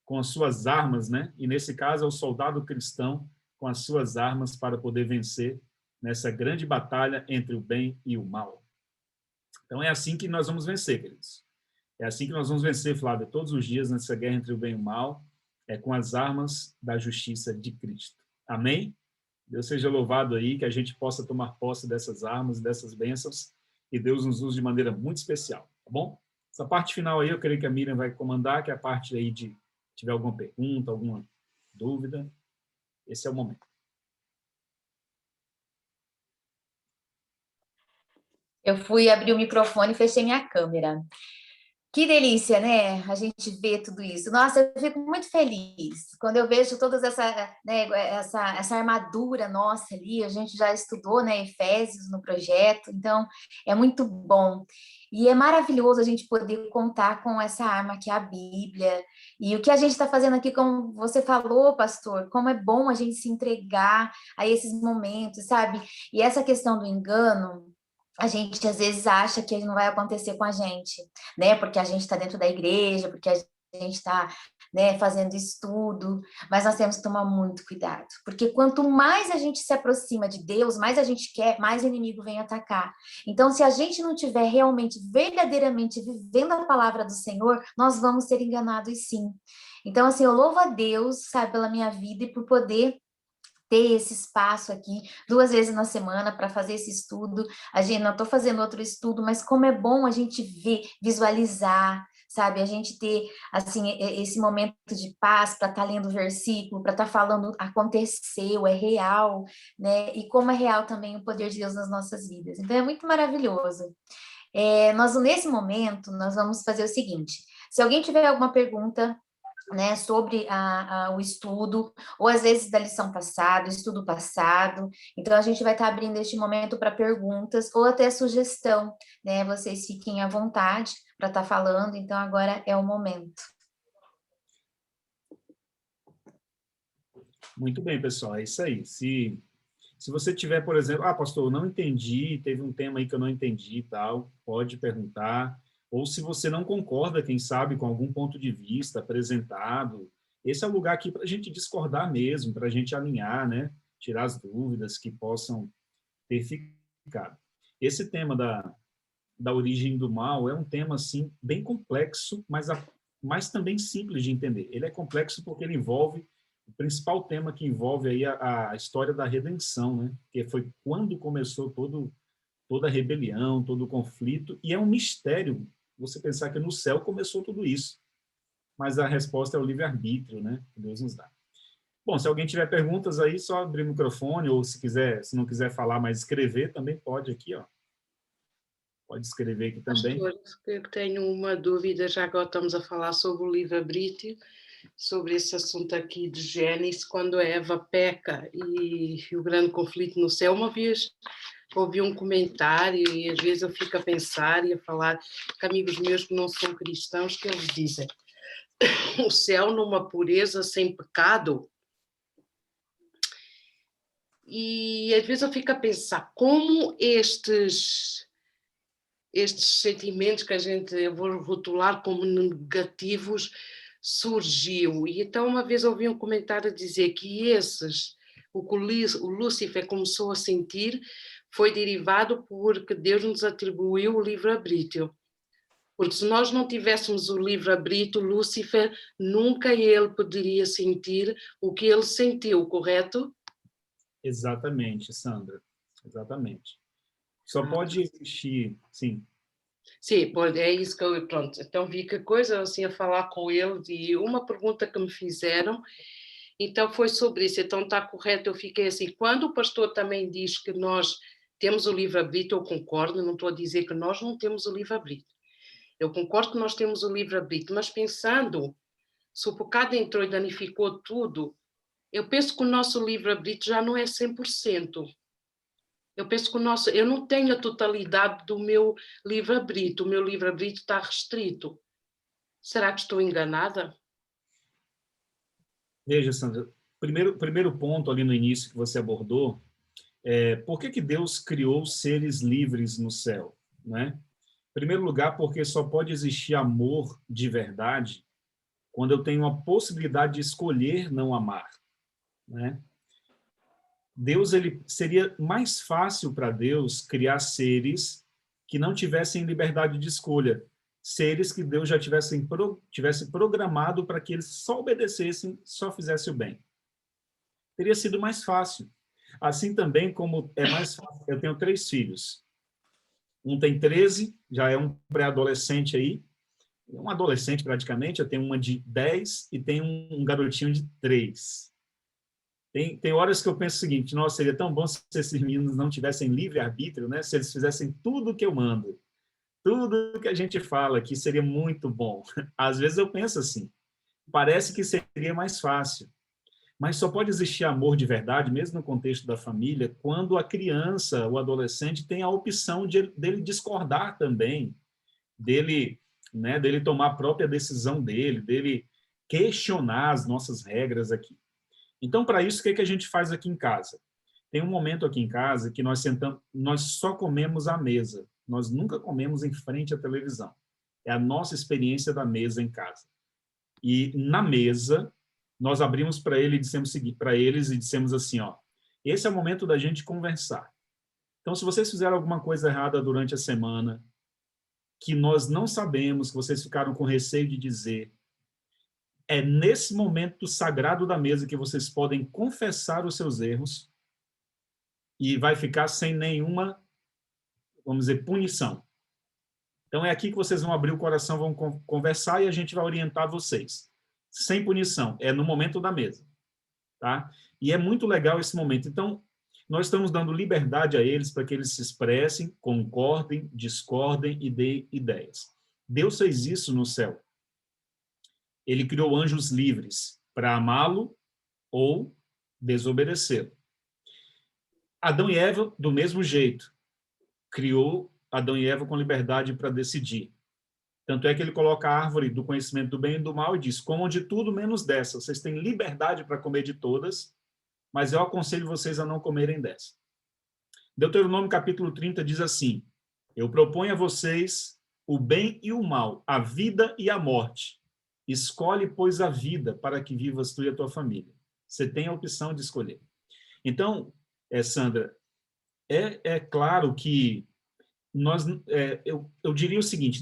com as suas armas, né? E nesse caso é o soldado cristão com as suas armas para poder vencer nessa grande batalha entre o bem e o mal. Então é assim que nós vamos vencer, queridos. É assim que nós vamos vencer, Flávia, todos os dias nessa guerra entre o bem e o mal, é com as armas da justiça de Cristo. Amém? Deus seja louvado aí, que a gente possa tomar posse dessas armas, dessas bênçãos, e Deus nos use de maneira muito especial, tá bom? Essa parte final aí, eu creio que a Miriam vai comandar, que é a parte aí de tiver alguma pergunta, alguma dúvida. Esse é o momento. Eu fui abrir o microfone e fechei minha câmera. Que delícia, né? A gente vê tudo isso. Nossa, eu fico muito feliz quando eu vejo toda essa armadura nossa ali. A gente já estudou, né, Efésios no projeto, então é muito bom. E é maravilhoso a gente poder contar com essa arma que é a Bíblia. E o que a gente está fazendo aqui, como você falou, pastor, como é bom a gente se entregar a esses momentos, sabe? E essa questão do engano, a gente às vezes acha que não vai acontecer com a gente, né? Porque a gente está dentro da igreja, porque a gente está, né, fazendo estudo, mas nós temos que tomar muito cuidado, porque quanto mais a gente se aproxima de Deus, mais a gente quer, mais o inimigo vem atacar. Então, se a gente não tiver realmente, verdadeiramente vivendo a palavra do Senhor, nós vamos ser enganados sim. Então, assim, eu louvo a Deus, sabe, pela minha vida e por poder ter esse espaço aqui 2 vezes na semana para fazer esse estudo. A gente não estou fazendo outro estudo, mas como é bom a gente ver, visualizar, sabe? A gente ter, assim, esse momento de paz para estar lendo o versículo, para estar falando, aconteceu, é real, né? E como é real também o poder de Deus nas nossas vidas. Então, é muito maravilhoso. Nós, nesse momento, nós vamos fazer o seguinte. Se alguém tiver alguma pergunta, né, sobre o estudo, ou às vezes da lição passada, estudo passado. Então, a gente vai estar abrindo este momento para perguntas ou até sugestão, né? Vocês fiquem à vontade para estar falando, então agora é o momento. Muito bem, pessoal, é isso aí. Se você tiver, por exemplo, pastor, eu não entendi, teve um tema aí que eu não entendi e tal, pode perguntar. Ou se você não concorda, quem sabe, com algum ponto de vista apresentado, esse é o lugar aqui para a gente discordar mesmo, para a gente alinhar, né? Tirar as dúvidas que possam ter ficado. Esse tema da origem do mal é um tema, assim, bem complexo, mas também simples de entender. Ele é complexo porque ele envolve, o principal tema que envolve aí a história da redenção, né? Que foi quando começou toda a rebelião, todo o conflito, e é um mistério você pensar que no céu começou tudo isso. Mas a resposta é o livre-arbítrio, né? Que Deus nos dá. Bom, se alguém tiver perguntas aí, só abrir o microfone, ou se não quiser falar, mas escrever, também pode aqui, ó. Pode escrever aqui também. Pastor, eu tenho uma dúvida, já agora estamos a falar sobre o livre-arbítrio, sobre esse assunto aqui de Gênesis, quando a Eva peca e o grande conflito no céu. Uma vez ouvi um comentário e às vezes eu fico a pensar e a falar com amigos meus que não são cristãos, que eles dizem o céu numa pureza sem pecado. E às vezes eu fico a pensar como estes sentimentos que eu vou rotular como negativos surgiu. E então uma vez ouvi um comentário dizer que o que o Lúcifer começou a sentir foi derivado porque Deus nos atribuiu o livre-arbítrio. Porque se nós não tivéssemos o livre-arbítrio, Lúcifer nunca ele poderia sentir o que ele sentiu, correto? Exatamente, Sandra. Exatamente. Só pode existir, sim. Sim, é isso que eu... Pronto, então vi que coisa, assim, a falar com ele, e uma pergunta que me fizeram, então foi sobre isso. Então está correto, eu fiquei assim, quando o pastor também diz que nós temos o livre-arbítrio, eu concordo, não estou a dizer que nós não temos o livre-arbítrio. Eu concordo que nós temos o livre-arbítrio, mas pensando, se o pecado entrou e danificou tudo, eu penso que o nosso livre-arbítrio já não é 100%. Eu penso que eu não tenho a totalidade do meu livre-arbítrio, o meu livre-arbítrio está restrito. Será que estou enganada? Veja, Sandra, primeiro ponto ali no início que você abordou, por que Deus criou seres livres no céu, né? Em primeiro lugar, porque só pode existir amor de verdade quando eu tenho a possibilidade de escolher não amar, né? Seria mais fácil para Deus criar seres que não tivessem liberdade de escolha, seres que Deus já tivesse programado para que eles só obedecessem, só fizessem o bem. Teria sido mais fácil. Assim também como é mais fácil. Eu tenho 3 filhos. Um tem 13, já é um pré-adolescente aí, um adolescente praticamente. Eu tenho uma de 10 e tenho um garotinho de 3. Tem horas que eu penso o seguinte: nossa, seria tão bom se esses meninos não tivessem livre-arbítrio, né? Se eles fizessem tudo o que eu mando, tudo que a gente fala aqui seria muito bom. Às vezes eu penso assim, parece que seria mais fácil, mas só pode existir amor de verdade, mesmo no contexto da família, quando a criança, o adolescente, tem a opção dele discordar também, dele tomar a própria decisão dele questionar as nossas regras aqui. Então, para isso, o que a gente faz aqui em casa? Tem um momento aqui em casa que nós só comemos à mesa. Nós nunca comemos em frente à televisão. É a nossa experiência da mesa em casa. E na mesa, nós abrimos para eles e dissemos assim, ó, esse é o momento da gente conversar. Então, se vocês fizeram alguma coisa errada durante a semana, que nós não sabemos, que vocês ficaram com receio de dizer, é nesse momento sagrado da mesa que vocês podem confessar os seus erros e vai ficar sem nenhuma, vamos dizer, punição. Então, é aqui que vocês vão abrir o coração, vão conversar e a gente vai orientar vocês. Sem punição, é no momento da mesa. Tá? E é muito legal esse momento. Então, nós estamos dando liberdade a eles para que eles se expressem, concordem, discordem e deem ideias. Deus fez isso no céu. Ele criou anjos livres para amá-lo ou desobedecê-lo. Adão e Eva, do mesmo jeito, criou Adão e Eva com liberdade para decidir. Tanto é que ele coloca a árvore do conhecimento do bem e do mal e diz, comam de tudo menos dessa. Vocês têm liberdade para comer de todas, mas eu aconselho vocês a não comerem dessa. Deuteronômio capítulo 30 diz assim, eu proponho a vocês o bem e o mal, a vida e a morte. Escolhe, pois, a vida para que vivas tu e a tua família. Você tem a opção de escolher. Então, Sandra, é claro que eu diria o seguinte,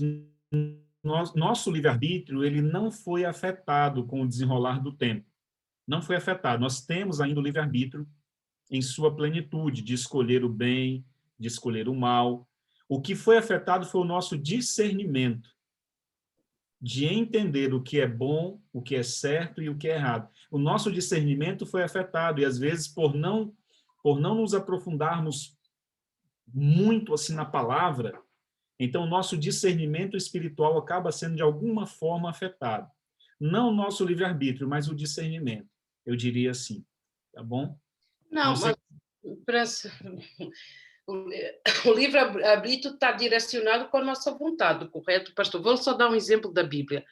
nosso livre-arbítrio ele não foi afetado com o desenrolar do tempo. Não foi afetado. Nós temos ainda o livre-arbítrio em sua plenitude, de escolher o bem, de escolher o mal. O que foi afetado foi o nosso discernimento, de entender o que é bom, o que é certo e o que é errado. O nosso discernimento foi afetado, e às vezes, por não nos aprofundarmos muito assim na palavra, então o nosso discernimento espiritual acaba sendo de alguma forma afetado. Não o nosso livre-arbítrio, mas o discernimento. Eu diria assim, tá bom? Não, sei... mas o livre-arbítrio está direcionado com a nossa vontade, correto, pastor? Vou só dar um exemplo da Bíblia.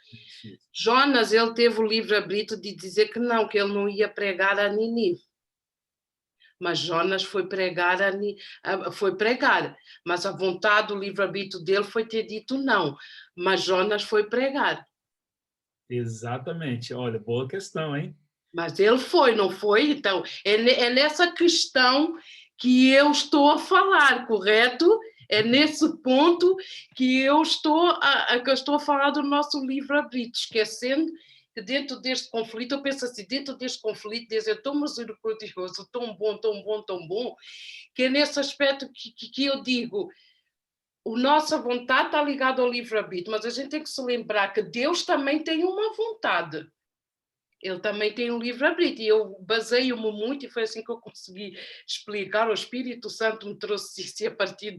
Jonas, ele teve o livre-arbítrio de dizer que ele não ia pregar a Nínive. Mas Jonas foi pregar, mas a vontade, o livre-arbítrio dele foi ter dito não, mas Jonas foi pregar. Exatamente, olha, boa questão, hein? Mas ele foi, não foi? Então, é nessa questão que eu estou a falar, correto? É nesse ponto que eu estou a falar do nosso livre-arbítrio, esquecendo que dentro deste conflito, eu penso assim, dentro deste conflito, Deus é tão misericordioso, tão bom, tão bom, tão bom, que é nesse aspecto que eu digo, a nossa vontade está ligada ao livre-arbítrio, mas a gente tem que se lembrar que Deus também tem uma vontade. Ele também tem um livre-arbítrio, e eu baseio-me muito, e foi assim que eu consegui explicar, o Espírito Santo me trouxe isso, e a partir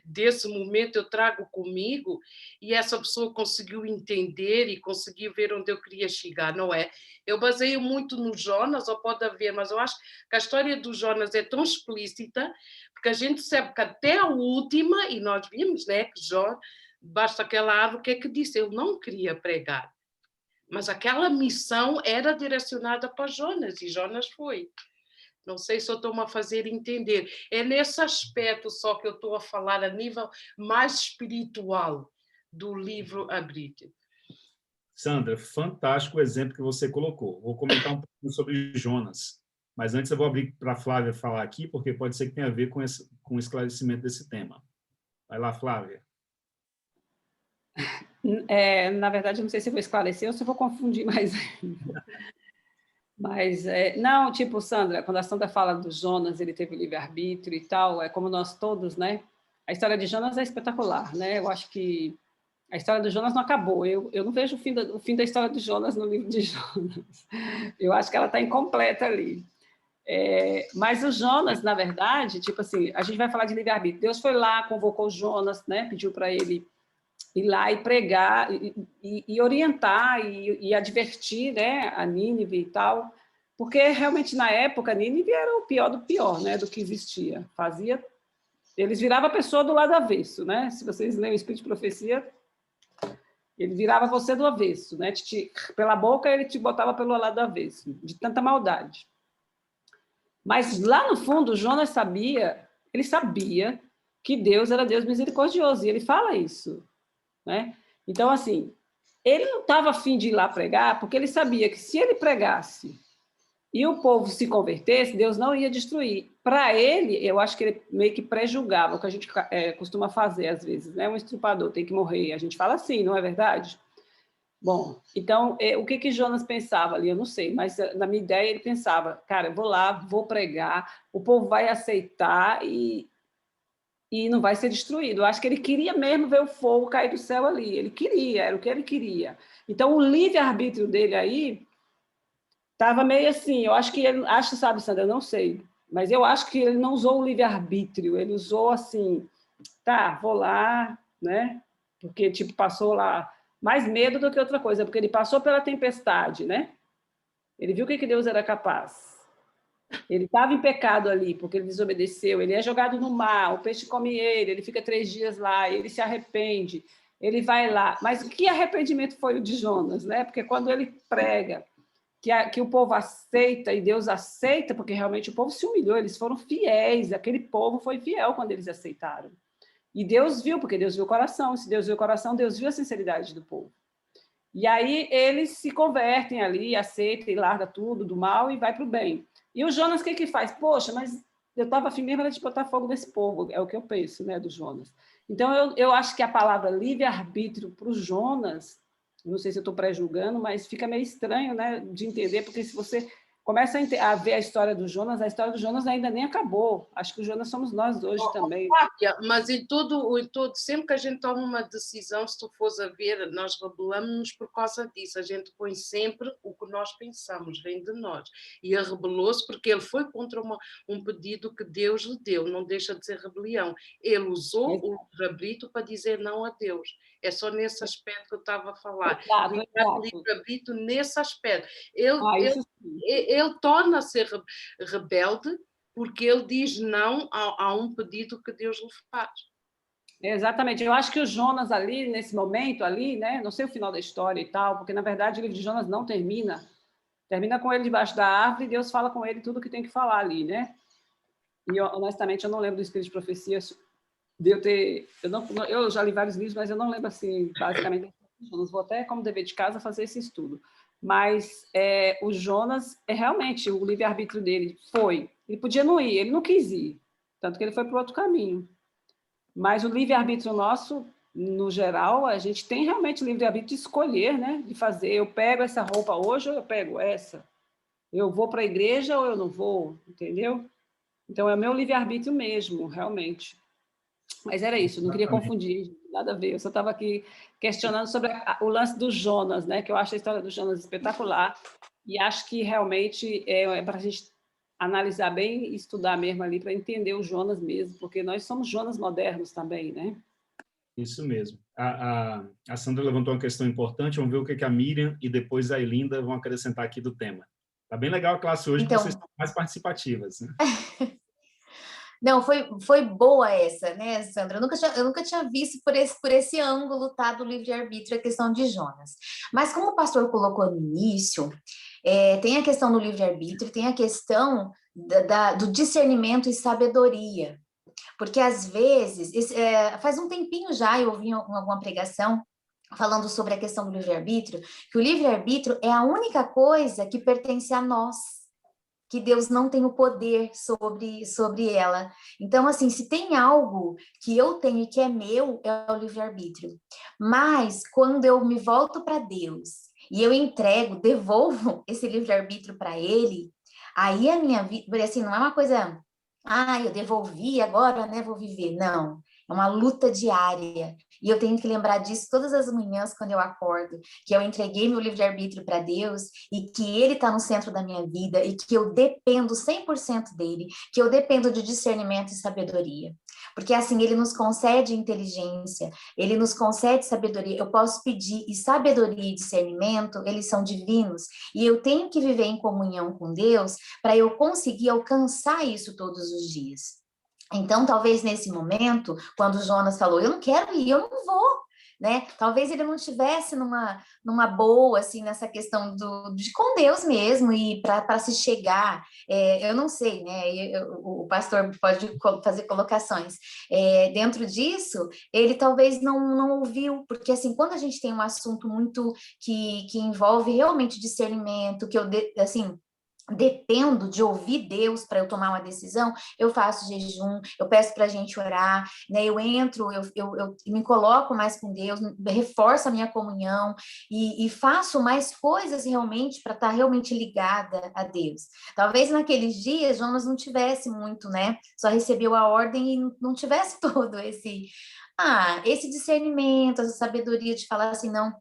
desse momento eu trago comigo, e essa pessoa conseguiu entender e conseguiu ver onde eu queria chegar, não é? Eu baseio muito no Jonas, ou pode haver, mas eu acho que a história do Jonas é tão explícita, porque a gente sabe que até a última, e nós vimos, né, que Jonas, basta aquela árvore, o que é que disse? Ele não queria pregar. Mas aquela missão era direcionada para Jonas, e Jonas foi. Não sei se eu estou-me a fazer entender. É nesse aspecto só que eu estou a falar a nível mais espiritual do livre-arbítrio. Sandra, fantástico o exemplo que você colocou. Vou comentar um pouquinho sobre Jonas, mas antes eu vou abrir para a Flávia falar aqui, porque pode ser que tenha a ver com o esclarecimento desse tema. Vai lá, Flávia. Na verdade, eu não sei se eu vou esclarecer ou se eu vou confundir mais ainda. Mas, não, tipo, Sandra, quando a Sandra fala do Jonas, ele teve livre-arbítrio e tal, é como nós todos, né? A história de Jonas é espetacular, né? Eu acho que a história do Jonas não acabou. Eu não vejo o fim da história do Jonas no livro de Jonas. Eu acho que ela está incompleta ali. Mas o Jonas, na verdade, tipo assim, a gente vai falar de livre-arbítrio. Deus foi lá, convocou Jonas, né? Pediu para ele ir lá e pregar, e orientar, e advertir, né, a Nínive e tal, porque realmente na época Nínive era o pior do pior, né, do que existia. Eles viravam a pessoa do lado avesso, né? Se vocês leem o Espírito de Profecia, ele virava você do avesso, né? Pela boca ele te botava pelo lado avesso, de tanta maldade. Mas lá no fundo, Jonas sabia que Deus era Deus misericordioso, e ele fala isso. Né? Então, assim, ele não estava a fim de ir lá pregar, porque ele sabia que se ele pregasse e o povo se convertesse, Deus não ia destruir. Para ele, eu acho que ele meio que pré-julgava, o que a gente costuma fazer às vezes, né? Um estrupador tem que morrer, a gente fala assim, não é verdade? Bom, então, o que Jonas pensava ali, eu não sei, mas na minha ideia ele pensava, cara, eu vou lá, vou pregar, o povo vai aceitar e não vai ser destruído. Eu acho que ele queria mesmo ver o fogo cair do céu ali. Ele queria, era o que ele queria. Então, o livre-arbítrio dele aí estava meio assim. Eu acho que ele... sabe, Sandra, eu não sei. Mas eu acho que ele não usou o livre-arbítrio. Ele usou assim, tá, vou lá, né? Porque, tipo, passou lá mais medo do que outra coisa, porque ele passou pela tempestade, né? Ele viu o que Deus era capaz. Ele estava em pecado ali, porque ele desobedeceu, ele é jogado no mar, o peixe come ele fica 3 dias lá, ele se arrepende, ele vai lá. Mas que arrependimento foi o de Jonas, né? Porque quando ele prega que o povo aceita, e Deus aceita, porque realmente o povo se humilhou, eles foram fiéis, aquele povo foi fiel quando eles aceitaram. E Deus viu, porque Deus viu o coração, se Deus viu o coração, Deus viu a sinceridade do povo. E aí eles se convertem ali, aceitam e larga tudo do mal e vai para o bem. E o Jonas, o que faz? Poxa, mas eu estava afim mesmo de botar fogo nesse povo, é o que eu penso, né, do Jonas. Então, eu acho que a palavra livre-arbítrio para o Jonas, não sei se eu estou pré-julgando, mas fica meio estranho, né, de entender, porque se você começa a ver a história do Jonas ainda nem acabou. Acho que o Jonas somos nós hoje também. Fábia, mas em todo, sempre que a gente toma uma decisão, se tu fores a ver, nós rebelamos-nos por causa disso. A gente põe sempre o que nós pensamos, vem de nós. E ele rebelou-se porque ele foi contra um pedido que Deus lhe deu, não deixa de ser rebelião. Ele usou o livre-arbítrio para dizer não a Deus. É só nesse aspecto que eu estava a falar. Livre-arbítrio nesse aspecto. Ele torna-se rebelde porque ele diz não a um pedido que Deus lhe faz. Exatamente. Eu acho que o Jonas ali, nesse momento ali, né? Não sei o final da história e tal, porque, na verdade, o livro de Jonas não termina. Termina com ele debaixo da árvore e Deus fala com ele tudo o que tem que falar ali, né? E, honestamente, eu não lembro do Espírito de Profecia de eu ter... Eu já li vários livros, mas eu não lembro, assim, basicamente, do Jonas. Vou até, como dever de casa, fazer esse estudo. Mas o Jonas, realmente, o livre-arbítrio dele foi... Ele podia não ir, ele não quis ir, tanto que ele foi para outro caminho. Mas o livre-arbítrio nosso, no geral, a gente tem realmente o livre-arbítrio de escolher, né? De fazer, eu pego essa roupa hoje ou eu pego essa? Eu vou para a igreja ou eu não vou? Entendeu? Então, é o meu livre-arbítrio mesmo, realmente. Mas era isso, não queria confundir, nada a ver. Eu só estava aqui questionando sobre o lance do Jonas, né? Que eu acho a história do Jonas espetacular e acho que realmente é para a gente analisar bem e estudar mesmo ali para entender o Jonas mesmo, porque nós somos Jonas modernos também, né? Isso mesmo. A Sandra levantou uma questão importante, vamos ver o que a Miriam e depois a Elinda vão acrescentar aqui do tema. Tá bem legal a classe hoje, então, vocês estão mais participativas, né? Não, foi boa essa, né, Sandra? Eu nunca tinha visto por esse ângulo, tá, do livre-arbítrio, a questão de Jonas. Mas como o pastor colocou no início, tem a questão do livre-arbítrio, tem a questão do discernimento e sabedoria. Porque, às vezes, faz um tempinho já, eu ouvi em alguma pregação falando sobre a questão do livre-arbítrio, que o livre-arbítrio é a única coisa que pertence a nós, que Deus não tem o poder sobre ela. Então, assim, se tem algo que eu tenho e que é meu, é o livre-arbítrio. Mas, quando eu me volto para Deus e eu devolvo esse livre-arbítrio para Ele, aí a minha vida, assim, não é uma coisa, eu devolvi, agora, né, vou viver. Não, é uma luta diária. E eu tenho que lembrar disso todas as manhãs quando eu acordo, que eu entreguei meu livre-arbítrio para Deus e que Ele está no centro da minha vida e que eu dependo 100% dEle, que eu dependo de discernimento e sabedoria. Porque assim, Ele nos concede inteligência, Ele nos concede sabedoria. Eu posso pedir, e sabedoria e discernimento, eles são divinos. E eu tenho que viver em comunhão com Deus para eu conseguir alcançar isso todos os dias. Então, talvez nesse momento, quando o Jonas falou, eu não quero ir, eu não vou, né? Talvez ele não estivesse numa boa, assim, nessa questão de com Deus mesmo, e para se chegar, eu não sei, né? O pastor pode fazer colocações. Dentro disso, ele talvez não ouviu, porque, assim, quando a gente tem um assunto muito que envolve realmente discernimento, que assim, dependo de ouvir Deus para eu tomar uma decisão, eu faço jejum, eu peço para a gente orar, né? Eu entro, eu me coloco mais com Deus, reforço a minha comunhão e faço mais coisas realmente para estar realmente ligada a Deus. Talvez naqueles dias Jonas não tivesse muito, né? Só recebeu a ordem e não tivesse todo esse discernimento, essa sabedoria de falar assim, não,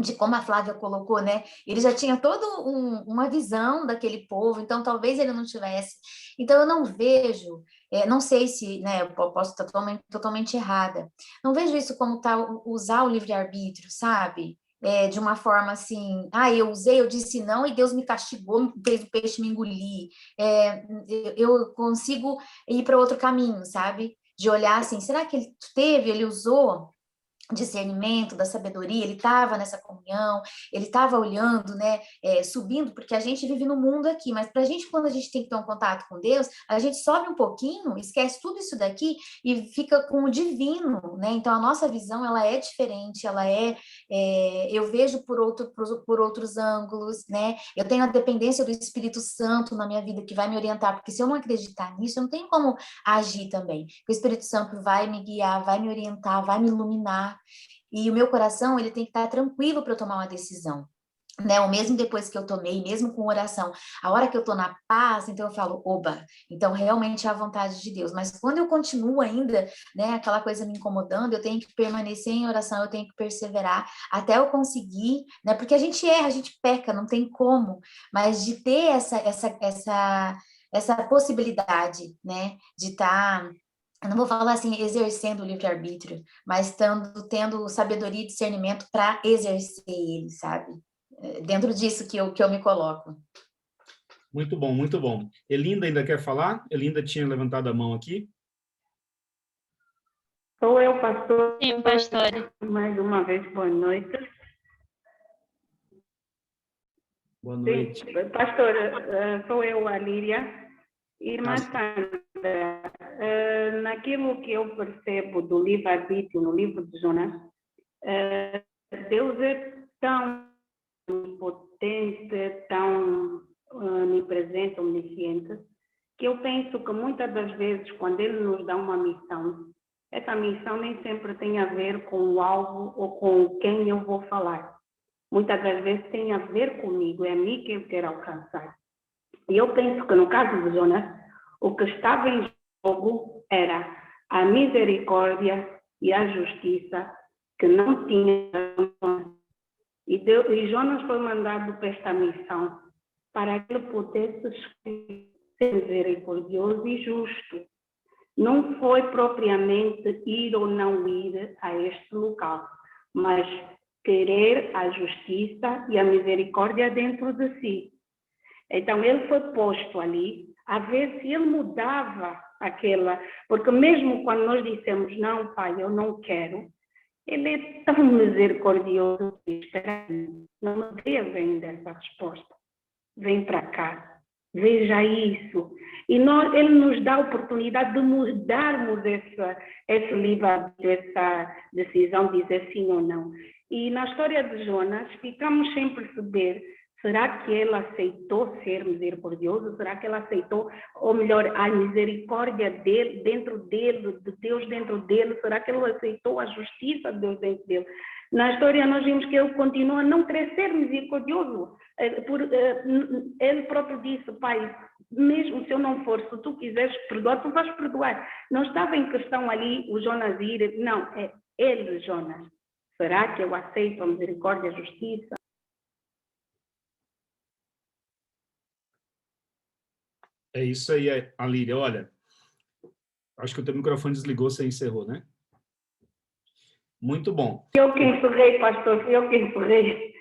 de como a Flávia colocou, né? Ele já tinha toda uma visão daquele povo, então talvez ele não tivesse. Então eu não vejo, não sei se, né, eu posso estar totalmente errada, não vejo isso como usar o livre-arbítrio, sabe? De uma forma assim, eu usei, eu disse não e Deus me castigou, fez o peixe me engolir. Eu consigo ir para outro caminho, sabe? De olhar assim, será que ele usou? discernimento, da sabedoria, ele estava nessa comunhão, ele estava olhando, né, subindo, porque a gente vive no mundo aqui, mas para a gente, quando a gente tem que ter um contato com Deus, a gente sobe um pouquinho, esquece tudo isso daqui e fica com o divino, né? Então a nossa visão, ela é diferente, eu vejo por outros ângulos, né? Eu tenho a dependência do Espírito Santo na minha vida que vai me orientar, porque se eu não acreditar nisso, eu não tenho como agir também. O Espírito Santo vai me guiar, vai me orientar, vai me iluminar. E o meu coração, ele tem que estar tranquilo para eu tomar uma decisão, né? Ou mesmo depois que eu tomei, mesmo com oração, a hora que eu estou na paz, então eu falo, oba, então realmente é a vontade de Deus. Mas quando eu continuo ainda, né, aquela coisa me incomodando, eu tenho que permanecer em oração, eu tenho que perseverar até eu conseguir, né? Porque a gente erra, a gente peca, não tem como, mas de ter essa possibilidade, né, de estar, eu não vou falar assim, exercendo o livre-arbítrio, mas tendo sabedoria e discernimento para exercer ele, sabe? Dentro disso que eu me coloco. Muito bom, muito bom. Elinda ainda quer falar? Elinda tinha levantado a mão aqui. Sou eu, pastor. Sim, pastora. Mais uma vez, boa noite. Boa noite. Sim, pastora, sou eu, a Líria. Irmã Sandra, naquilo que eu percebo do livre-arbítrio, no livro de Jonas, Deus é tão potente, tão onipresente, onisciente, que eu penso que muitas das vezes, quando Ele nos dá uma missão, essa missão nem sempre tem a ver com o alvo ou com quem eu vou falar. Muitas das vezes tem a ver comigo, é a mim que eu quero alcançar. E eu penso que no caso de Jonas, o que estava em jogo era a misericórdia e a justiça que não tinha. E Jonas foi mandado para esta missão para que ele pudesse ser misericordioso e justo. Não foi propriamente ir ou não ir a este local, mas querer a justiça e a misericórdia dentro de si. Então, ele foi posto ali a ver se ele mudava aquela... Porque mesmo quando nós dissemos, não, pai, eu não quero, ele é tão misericordioso que espera. Não me dê ainda essa resposta. Vem para cá, veja isso. E ele nos dá a oportunidade de mudarmos esse livre-arbítrio, essa decisão de dizer sim ou não. E na história de Jonas, ficamos sem perceber, será que ele aceitou ser misericordioso? Será que ele aceitou, ou melhor, a misericórdia dele, dentro dele, de Deus dentro dele? Será que ele aceitou a justiça de Deus dentro dele? Na história nós vimos que ele continua a não querer ser misericordioso. Ele próprio disse, pai, mesmo se eu não for, se tu quiseres perdoar, tu vais perdoar. Não estava em questão ali o Jonas ir, não, é ele, Jonas. Será que eu aceito a misericórdia e a justiça? É isso aí, Alíria. Olha, acho que o teu microfone desligou, você encerrou, né? Muito bom. Eu que encerrei, pastor, eu que encerrei.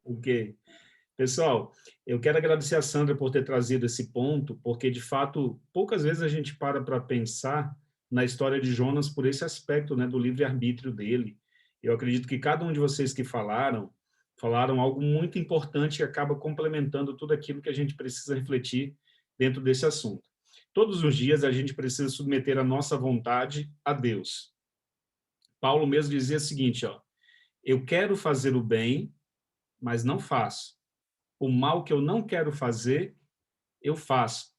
Ok. Pessoal, eu quero agradecer a Sandra por ter trazido esse ponto, porque, de fato, poucas vezes a gente para pensar na história de Jonas por esse aspecto, né, do livre-arbítrio dele. Eu acredito que cada um de vocês que falaram algo muito importante que acaba complementando tudo aquilo que a gente precisa refletir dentro desse assunto. Todos os dias a gente precisa submeter a nossa vontade a Deus. Paulo mesmo dizia o seguinte, eu quero fazer o bem, mas não faço. O mal que eu não quero fazer, eu faço.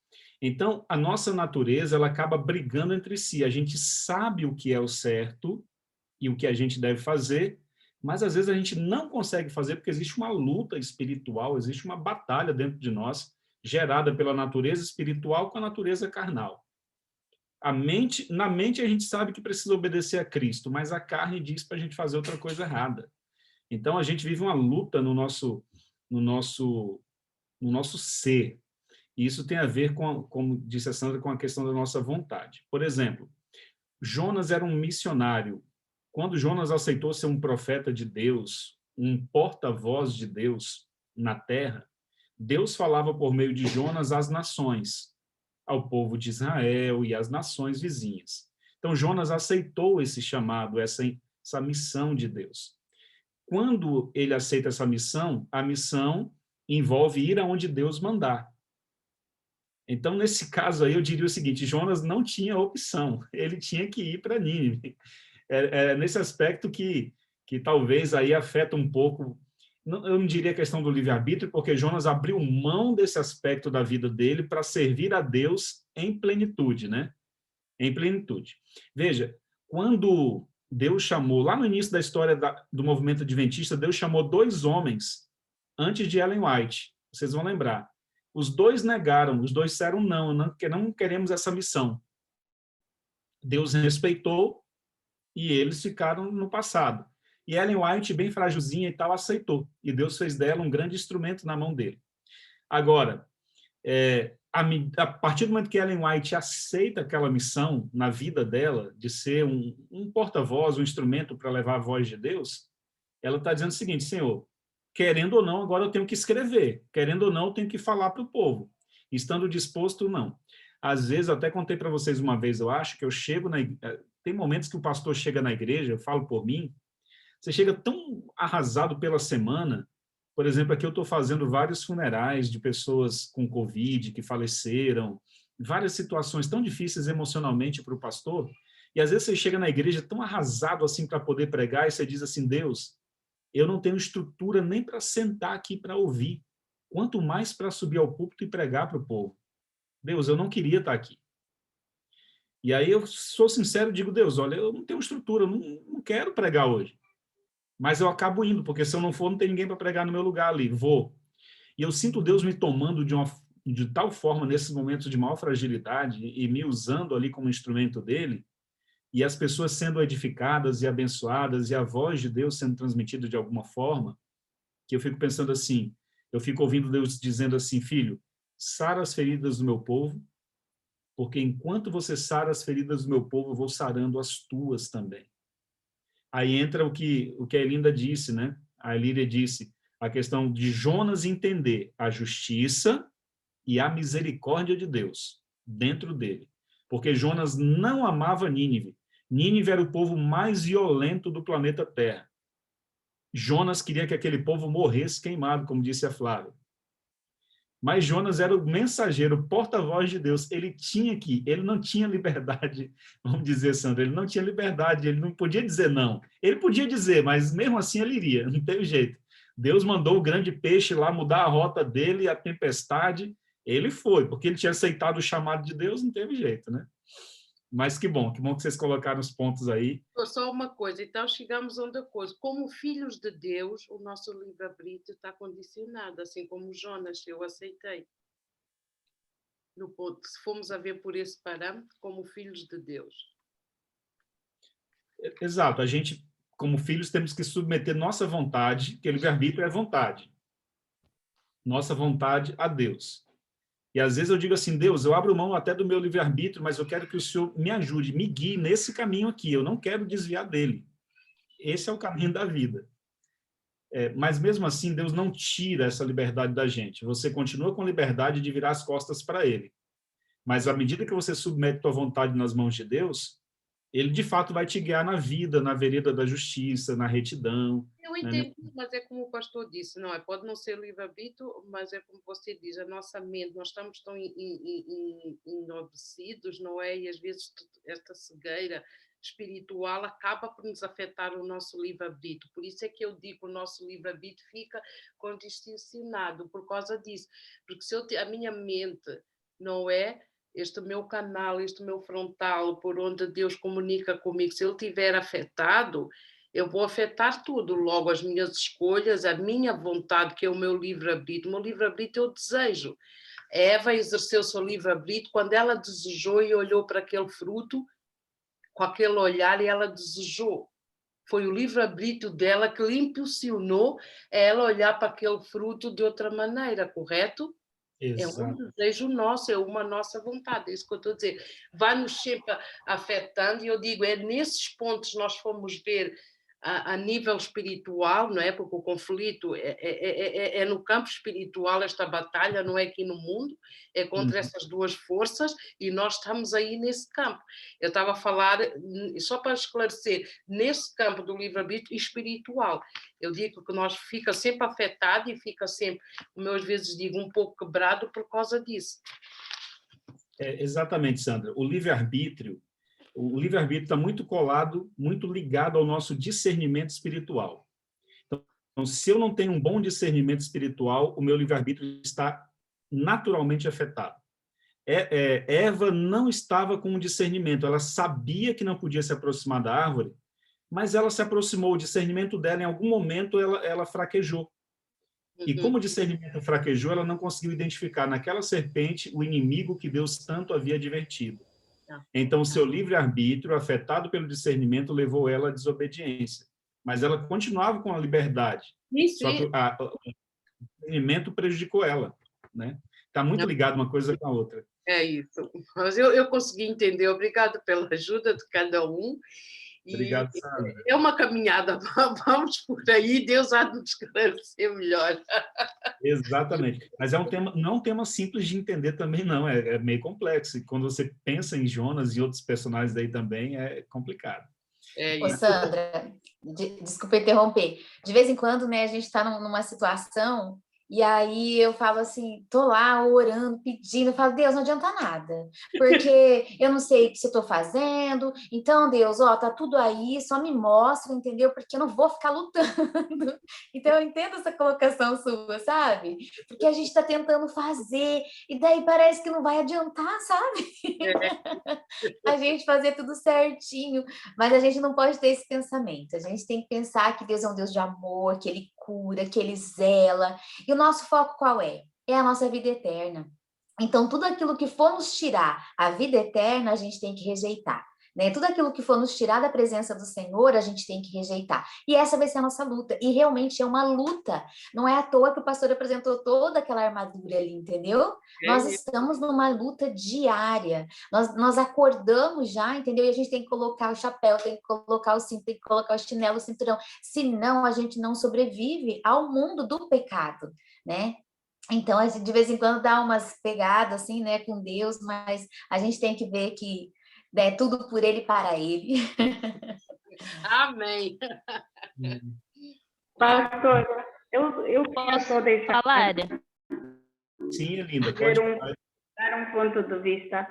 Então, a nossa natureza, ela acaba brigando entre si. A gente sabe o que é o certo e o que a gente deve fazer, mas às vezes a gente não consegue fazer porque existe uma luta espiritual, existe uma batalha dentro de nós, gerada pela natureza espiritual com a natureza carnal. Na mente a gente sabe que precisa obedecer a Cristo, mas a carne diz para a gente fazer outra coisa errada. Então a gente vive uma luta no nosso ser. E isso tem a ver com, como disse a Sandra, com a questão da nossa vontade. Por exemplo, Jonas era um missionário. Quando Jonas aceitou ser um profeta de Deus, um porta-voz de Deus na terra, Deus falava por meio de Jonas às nações, ao povo de Israel e às nações vizinhas. Então, Jonas aceitou esse chamado, essa missão de Deus. Quando ele aceita essa missão, a missão envolve ir aonde Deus mandar. Então, nesse caso aí, eu diria o seguinte, Jonas não tinha opção, ele tinha que ir para Nínive. É nesse aspecto que talvez aí afeta um pouco, eu não diria a questão do livre-arbítrio, porque Jonas abriu mão desse aspecto da vida dele para servir a Deus em plenitude, né? Em plenitude. Veja, quando Deus chamou, lá no início da história do movimento adventista, Deus chamou 2 homens antes de Ellen White, vocês vão lembrar. Os 2 negaram, os 2 disseram não queremos essa missão. Deus respeitou e eles ficaram no passado. E Ellen White, bem frágilzinha e tal, aceitou. E Deus fez dela um grande instrumento na mão dele. Agora, a partir do momento que Ellen White aceita aquela missão na vida dela, de ser um porta-voz, um instrumento para levar a voz de Deus, ela está dizendo o seguinte, Senhor, querendo ou não, agora eu tenho que escrever. Querendo ou não, eu tenho que falar para o povo. Estando disposto, não. Às vezes, até contei para vocês uma vez, eu acho que eu chego tem momentos que o pastor chega na igreja, eu falo por mim, você chega tão arrasado pela semana. Por exemplo, aqui eu estou fazendo vários funerais de pessoas com Covid, que faleceram, várias situações tão difíceis emocionalmente para o pastor, e às vezes você chega na igreja tão arrasado assim para poder pregar, e você diz assim, Deus, eu não tenho estrutura nem para sentar aqui para ouvir, quanto mais para subir ao púlpito e pregar para o povo. Deus, eu não queria estar aqui. E aí eu sou sincero e digo, Deus, olha, eu não tenho estrutura, eu não quero pregar hoje. Mas eu acabo indo, porque se eu não for, não tem ninguém para pregar no meu lugar ali. Vou. E eu sinto Deus me tomando de tal forma, nesses momentos de maior fragilidade, e me usando ali como instrumento dele, e as pessoas sendo edificadas e abençoadas, e a voz de Deus sendo transmitida de alguma forma, que eu fico pensando assim, eu fico ouvindo Deus dizendo assim, filho, sara as feridas do meu povo, porque enquanto você sara as feridas do meu povo, eu vou sarando as tuas também. Aí entra o que a Elinda disse, né? A Líria disse, a questão de Jonas entender a justiça e a misericórdia de Deus dentro dele. Porque Jonas não amava Nínive. Nínive era o povo mais violento do planeta Terra. Jonas queria que aquele povo morresse queimado, como disse a Flávia. Mas Jonas era o mensageiro, o porta-voz de Deus. Ele não tinha liberdade, vamos dizer, Sandra, ele não tinha liberdade, ele não podia dizer não. Ele podia dizer, mas mesmo assim ele iria, não teve jeito. Deus mandou o grande peixe lá mudar a rota dele, a tempestade, ele foi, porque ele tinha aceitado o chamado de Deus, não teve jeito, né? Mas que bom que vocês colocaram os pontos aí. Só uma coisa, então chegamos a outra coisa. Como filhos de Deus, o nosso livre-arbítrio está condicionado, assim como Jonas, eu aceitei. No ponto, se formos a ver por esse parâmetro, como filhos de Deus. Exato, a gente, como filhos, temos que submeter nossa vontade, que o livre-arbítrio é vontade. Nossa vontade a Deus. E às vezes eu digo assim, Deus, eu abro mão até do meu livre-arbítrio, mas eu quero que o Senhor me ajude, me guie nesse caminho aqui, eu não quero desviar dele. Esse é o caminho da vida. Mas mesmo assim, Deus não tira essa liberdade da gente. Você continua com liberdade de virar as costas para ele. Mas à medida que você submete a tua vontade nas mãos de Deus, ele de fato vai te guiar na vida, na vereda da justiça, na retidão. Eu entendo, mas é como o pastor disse, não é? Pode não ser livre-arbítrio, mas é como você diz, a nossa mente, nós estamos tão enobecidos, não é? E às vezes esta cegueira espiritual acaba por nos afetar o nosso livre-arbítrio. Por isso é que eu digo que o nosso livre-arbítrio fica condicionado por causa disso. Porque se a minha mente, não é? Este meu canal, este meu frontal, por onde Deus comunica comigo, se ele estiver afetado, eu vou afetar tudo, logo as minhas escolhas, a minha vontade, que é o meu livre-arbítrio. O meu livre-arbítrio é o desejo. Eva exerceu o seu livre-arbítrio quando ela desejou e olhou para aquele fruto, com aquele olhar, e ela desejou. Foi o livre-arbítrio dela que lhe impulsionou a ela olhar para aquele fruto de outra maneira, correto? Exato. É um desejo nosso, é uma nossa vontade, é isso que eu estou a dizer. Vai-nos sempre afetando, e eu digo, é nesses pontos nós fomos ver a nível espiritual, não é? Porque o conflito é no campo espiritual, esta batalha, não é aqui no mundo, é contra essas duas forças e nós estamos aí nesse campo. Eu estava a falar, só para esclarecer, nesse campo do livre-arbítrio espiritual. Eu digo que nós fica sempre afetado e fica sempre, como eu às vezes digo, um pouco quebrado por causa disso. Exatamente, Sandra. O livre-arbítrio está muito colado, muito ligado ao nosso discernimento espiritual. Então, se eu não tenho um bom discernimento espiritual, o meu livre-arbítrio está naturalmente afetado. Eva não estava com um discernimento, ela sabia que não podia se aproximar da árvore, mas ela se aproximou, o discernimento dela, em algum momento, ela fraquejou. E como o discernimento fraquejou, ela não conseguiu identificar naquela serpente o inimigo que Deus tanto havia advertido. Então, o seu livre-arbítrio, afetado pelo discernimento, levou ela à desobediência. Mas ela continuava com a liberdade. Só que o discernimento prejudicou ela, né? Está muito ligado uma coisa com a outra. É isso. Mas eu consegui entender. Obrigado pela ajuda de cada um. Obrigado, Sandra. É uma caminhada, vamos por aí, Deus há de nos esclarecer melhor. Exatamente. Mas não é um tema simples de entender também, não. É meio complexo. E quando você pensa em Jonas e outros personagens aí também, é complicado. Ô, Sandra, desculpa interromper. De vez em quando, né, a gente está numa situação e aí eu falo assim, tô lá orando, pedindo, eu falo, Deus, não adianta nada, porque eu não sei o que eu estou fazendo, então, Deus, ó, tá tudo aí, só me mostra, entendeu? Porque eu não vou ficar lutando. Então, eu entendo essa colocação sua, sabe? Porque a gente está tentando fazer, e daí parece que não vai adiantar, sabe? A gente fazer tudo certinho, mas a gente não pode ter esse pensamento, a gente tem que pensar que Deus é um Deus de amor, que Ele cura, que Ele zela, e o nosso foco qual é? É a nossa vida eterna. Então, tudo aquilo que for nos tirar a vida eterna, a gente tem que rejeitar. Né? Tudo aquilo que for nos tirar da presença do Senhor, a gente tem que rejeitar. E essa vai ser a nossa luta. E realmente é uma luta. Não é à toa que o pastor apresentou toda aquela armadura ali, entendeu? Nós estamos numa luta diária. Nós acordamos já, entendeu? E a gente tem que colocar o chapéu, tem que colocar o cinto, tem que colocar o chinelo, o cinturão. Senão, a gente não sobrevive ao mundo do pecado, né? Então, a gente, de vez em quando, dá umas pegadas, assim, né, com Deus, mas a gente tem que ver que é tudo por Ele e para Ele. Amém. Pastor, eu Posso só deixar falar? Sim, linda, pode falar. dar um ponto de vista.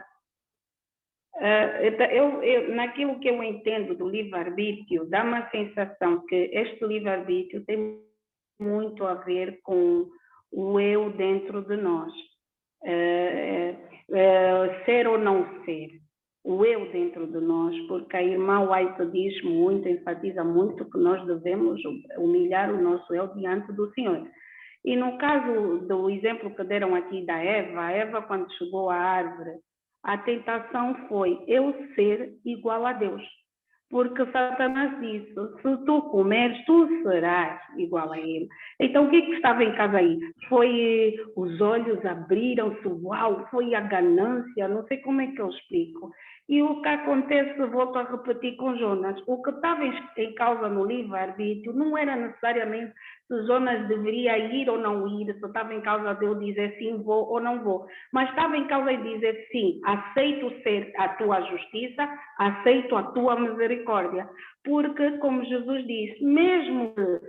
Naquilo que eu entendo do livre-arbítrio, dá uma sensação que este livre-arbítrio tem muito a ver com o eu dentro de nós. Ser ou não ser. O eu dentro de nós, porque a irmã White diz muito, enfatiza muito que nós devemos humilhar o nosso eu diante do Senhor. E no caso do exemplo que deram aqui da Eva, a Eva quando chegou à árvore, a tentação foi eu ser igual a Deus. Porque Satanás disse, se tu comeres, tu serás igual a ele. Então, o que estava em casa aí? Foi os olhos abriram-se, uau, foi a ganância, não sei como é que eu explico. E o que acontece, volto a repetir com Jonas, o que estava em causa no livre-arbítrio não era necessariamente se Jonas deveria ir ou não ir, se estava em causa de eu dizer sim, vou ou não vou, mas estava em causa de dizer sim, aceito ser a tua justiça, aceito a tua misericórdia, porque, como Jesus disse, mesmo que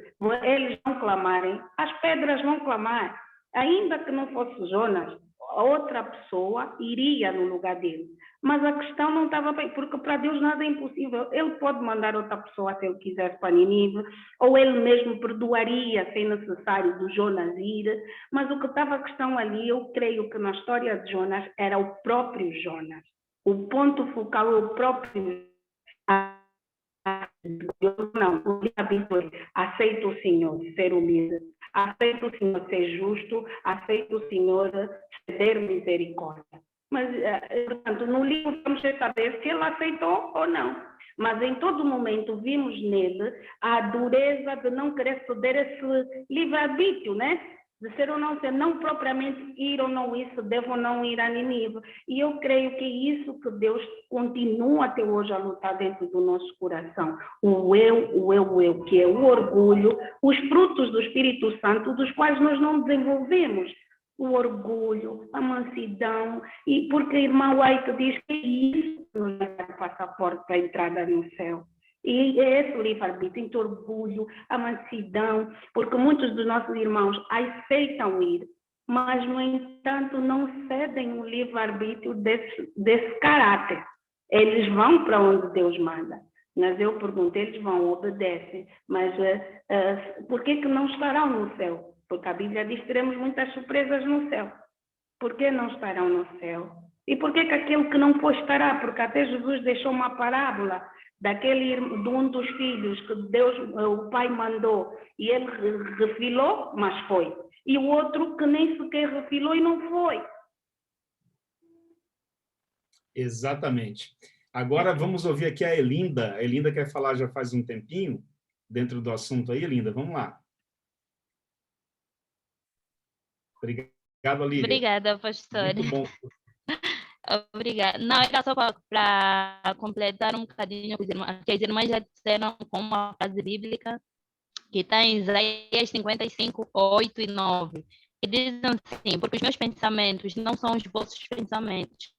eles não clamarem, as pedras vão clamar, ainda que não fosse Jonas, outra pessoa iria no lugar dele. Mas a questão não estava bem, porque para Deus nada é impossível. Ele pode mandar outra pessoa se ele quisesse para Nínive, ou ele mesmo perdoaria sem necessário do Jonas ir, mas o que estava a questão ali, eu creio que na história de Jonas, era o próprio Jonas. O ponto focal é o próprio não, o livre-arbítrio, aceito o Senhor ser humilde, aceito o Senhor ser justo, aceito o Senhor ter misericórdia. Mas, portanto, no livro vamos saber se ele aceitou ou não. Mas em todo momento vimos nele a dureza de não querer ceder esse livre-arbítrio, né? de ser ou não ser, não propriamente ir ou não ir, se devo ou não ir a Nínive. E eu creio que é isso que Deus continua até hoje a lutar dentro do nosso coração. O eu, que é o orgulho, os frutos do Espírito Santo, dos quais nós não desenvolvemos. O orgulho, a mansidão, e porque a irmã White diz que isso nos dá o passaporte para a entrada no céu. E é esse o livre-arbítrio, entre orgulho, a mansidão, porque muitos dos nossos irmãos aceitam ir, mas, no entanto, não cedem o livre-arbítrio desse caráter. Eles vão para onde Deus manda. Mas eu pergunto, eles vão, obedecem, mas por que não estarão no céu? Porque a Bíblia diz que teremos muitas surpresas no céu. Por que não estarão no céu? E por que aquele que não for estará? Porque até Jesus deixou uma parábola de um dos filhos que Deus, o pai mandou, e ele refilou, mas foi. E o outro que nem sequer refilou e não foi. Exatamente. Agora vamos ouvir aqui a Elinda. A Elinda quer falar já faz um tempinho, dentro do assunto aí, Elinda. Vamos lá. Obrigado, Lívia. Obrigada, pastor. Muito bom. Obrigada. Não, era só para completar um bocadinho que as irmãs já disseram com uma frase bíblica que está em Isaías 55, 8 e 9. Que dizem assim, porque os meus pensamentos não são os vossos pensamentos,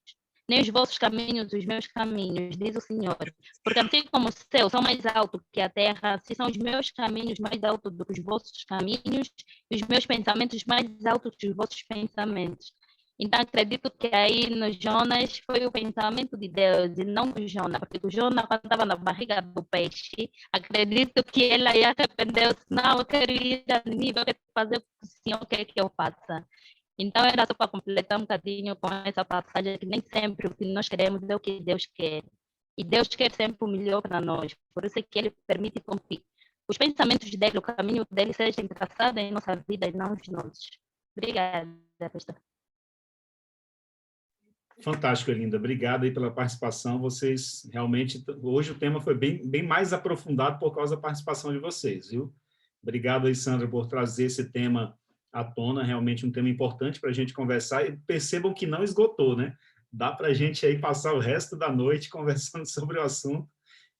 nem os vossos caminhos, os meus caminhos, diz o Senhor. Porque assim como os céus são mais altos que a terra, assim são os meus caminhos mais altos do que os vossos caminhos, e os meus pensamentos mais altos que os vossos pensamentos. Então, acredito que aí no Jonas foi o pensamento de Deus e não o Jonas, porque o Jonas, quando estava na barriga do peixe, acredito que ele aí arrependeu-se. Não, eu quero ir a nível, eu quero fazer o que o Senhor quer que eu faça. Então, era só para completar um bocadinho com essa passagem, que nem sempre o que nós queremos é o que Deus quer. E Deus quer sempre o melhor para nós. Por isso é que Ele permite que os pensamentos dele, o caminho dele seja traçado em nossa vida e não os nossos. Obrigada, pastor. Fantástico, Elinda. Obrigado aí pela participação. Vocês realmente... Hoje o tema foi bem mais aprofundado por causa da participação de vocês, viu? Obrigado aí, Sandra, por trazer esse tema à tona. Realmente um tema importante para a gente conversar. E percebam que não esgotou, né? Dá para a gente aí passar o resto da noite conversando sobre o assunto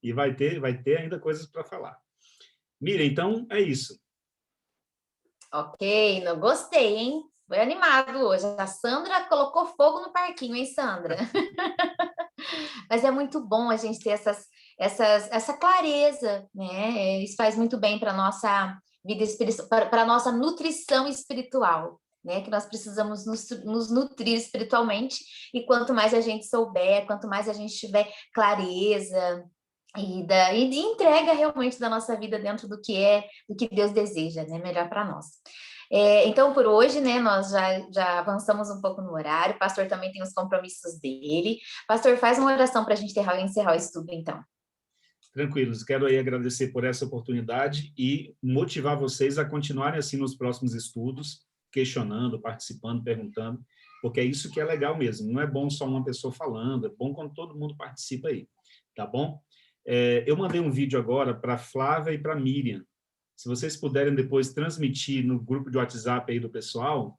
e vai ter ainda coisas para falar. Miriam, então é isso. Ok, não gostei, hein? Foi animado hoje. A Sandra colocou fogo no parquinho, hein, Sandra? Mas é muito bom a gente ter essa clareza, né? Isso faz muito bem para a nossa vida espiritual, para a nossa nutrição espiritual, né? Que nós precisamos nos nutrir espiritualmente, e quanto mais a gente souber, quanto mais a gente tiver clareza e de entrega realmente da nossa vida dentro do que Deus deseja, né? Melhor para nós. Então, por hoje, né, nós já avançamos um pouco no horário, o pastor também tem os compromissos dele. Pastor, faz uma oração para a gente encerrar o estudo, então. Tranquilos, quero aí agradecer por essa oportunidade e motivar vocês a continuarem assim nos próximos estudos, questionando, participando, perguntando, porque é isso que é legal mesmo. Não é bom só uma pessoa falando, é bom quando todo mundo participa aí, tá bom? Eu mandei um vídeo agora para a Flávia e para a Miriam. Se vocês puderem depois transmitir no grupo de WhatsApp aí do pessoal,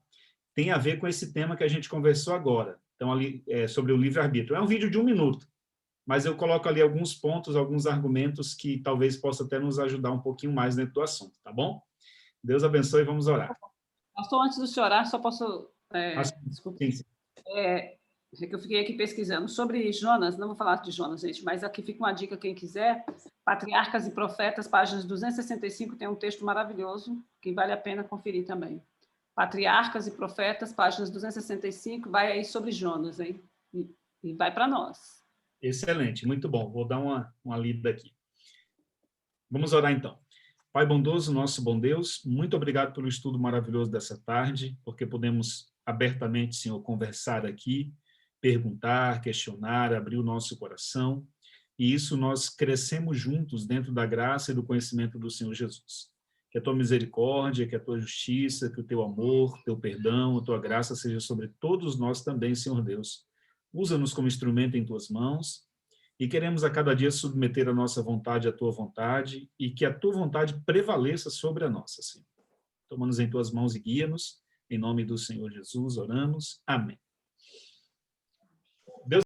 tem a ver com esse tema que a gente conversou agora. Então, ali, sobre o livre-arbítrio. É um vídeo de 1 minuto, mas eu coloco ali alguns pontos, alguns argumentos que talvez possa até nos ajudar um pouquinho mais dentro do assunto, tá bom? Deus abençoe e vamos orar. Pastor, antes do senhor orar, só posso... desculpa. Sim, sim. Que eu fiquei aqui pesquisando sobre Jonas, não vou falar de Jonas, gente, mas aqui fica uma dica, quem quiser, Patriarcas e Profetas, páginas 265, tem um texto maravilhoso, que vale a pena conferir também. Patriarcas e Profetas, páginas 265, vai aí sobre Jonas, hein? E vai para nós. Excelente, muito bom. Vou dar uma lida aqui. Vamos orar então. Pai bondoso, nosso bom Deus, muito obrigado pelo estudo maravilhoso dessa tarde, porque podemos abertamente, Senhor, conversar aqui, perguntar, questionar, abrir o nosso coração, e isso nós crescemos juntos dentro da graça e do conhecimento do Senhor Jesus. Que a tua misericórdia, que a tua justiça, que o teu amor, teu perdão, a tua graça seja sobre todos nós também, Senhor Deus. Usa-nos como instrumento em tuas mãos, e queremos a cada dia submeter a nossa vontade à tua vontade, e que a tua vontade prevaleça sobre a nossa, Senhor. Muito Toma-nos em tuas mãos e guia-nos. Em nome do Senhor Jesus, oramos. Amém.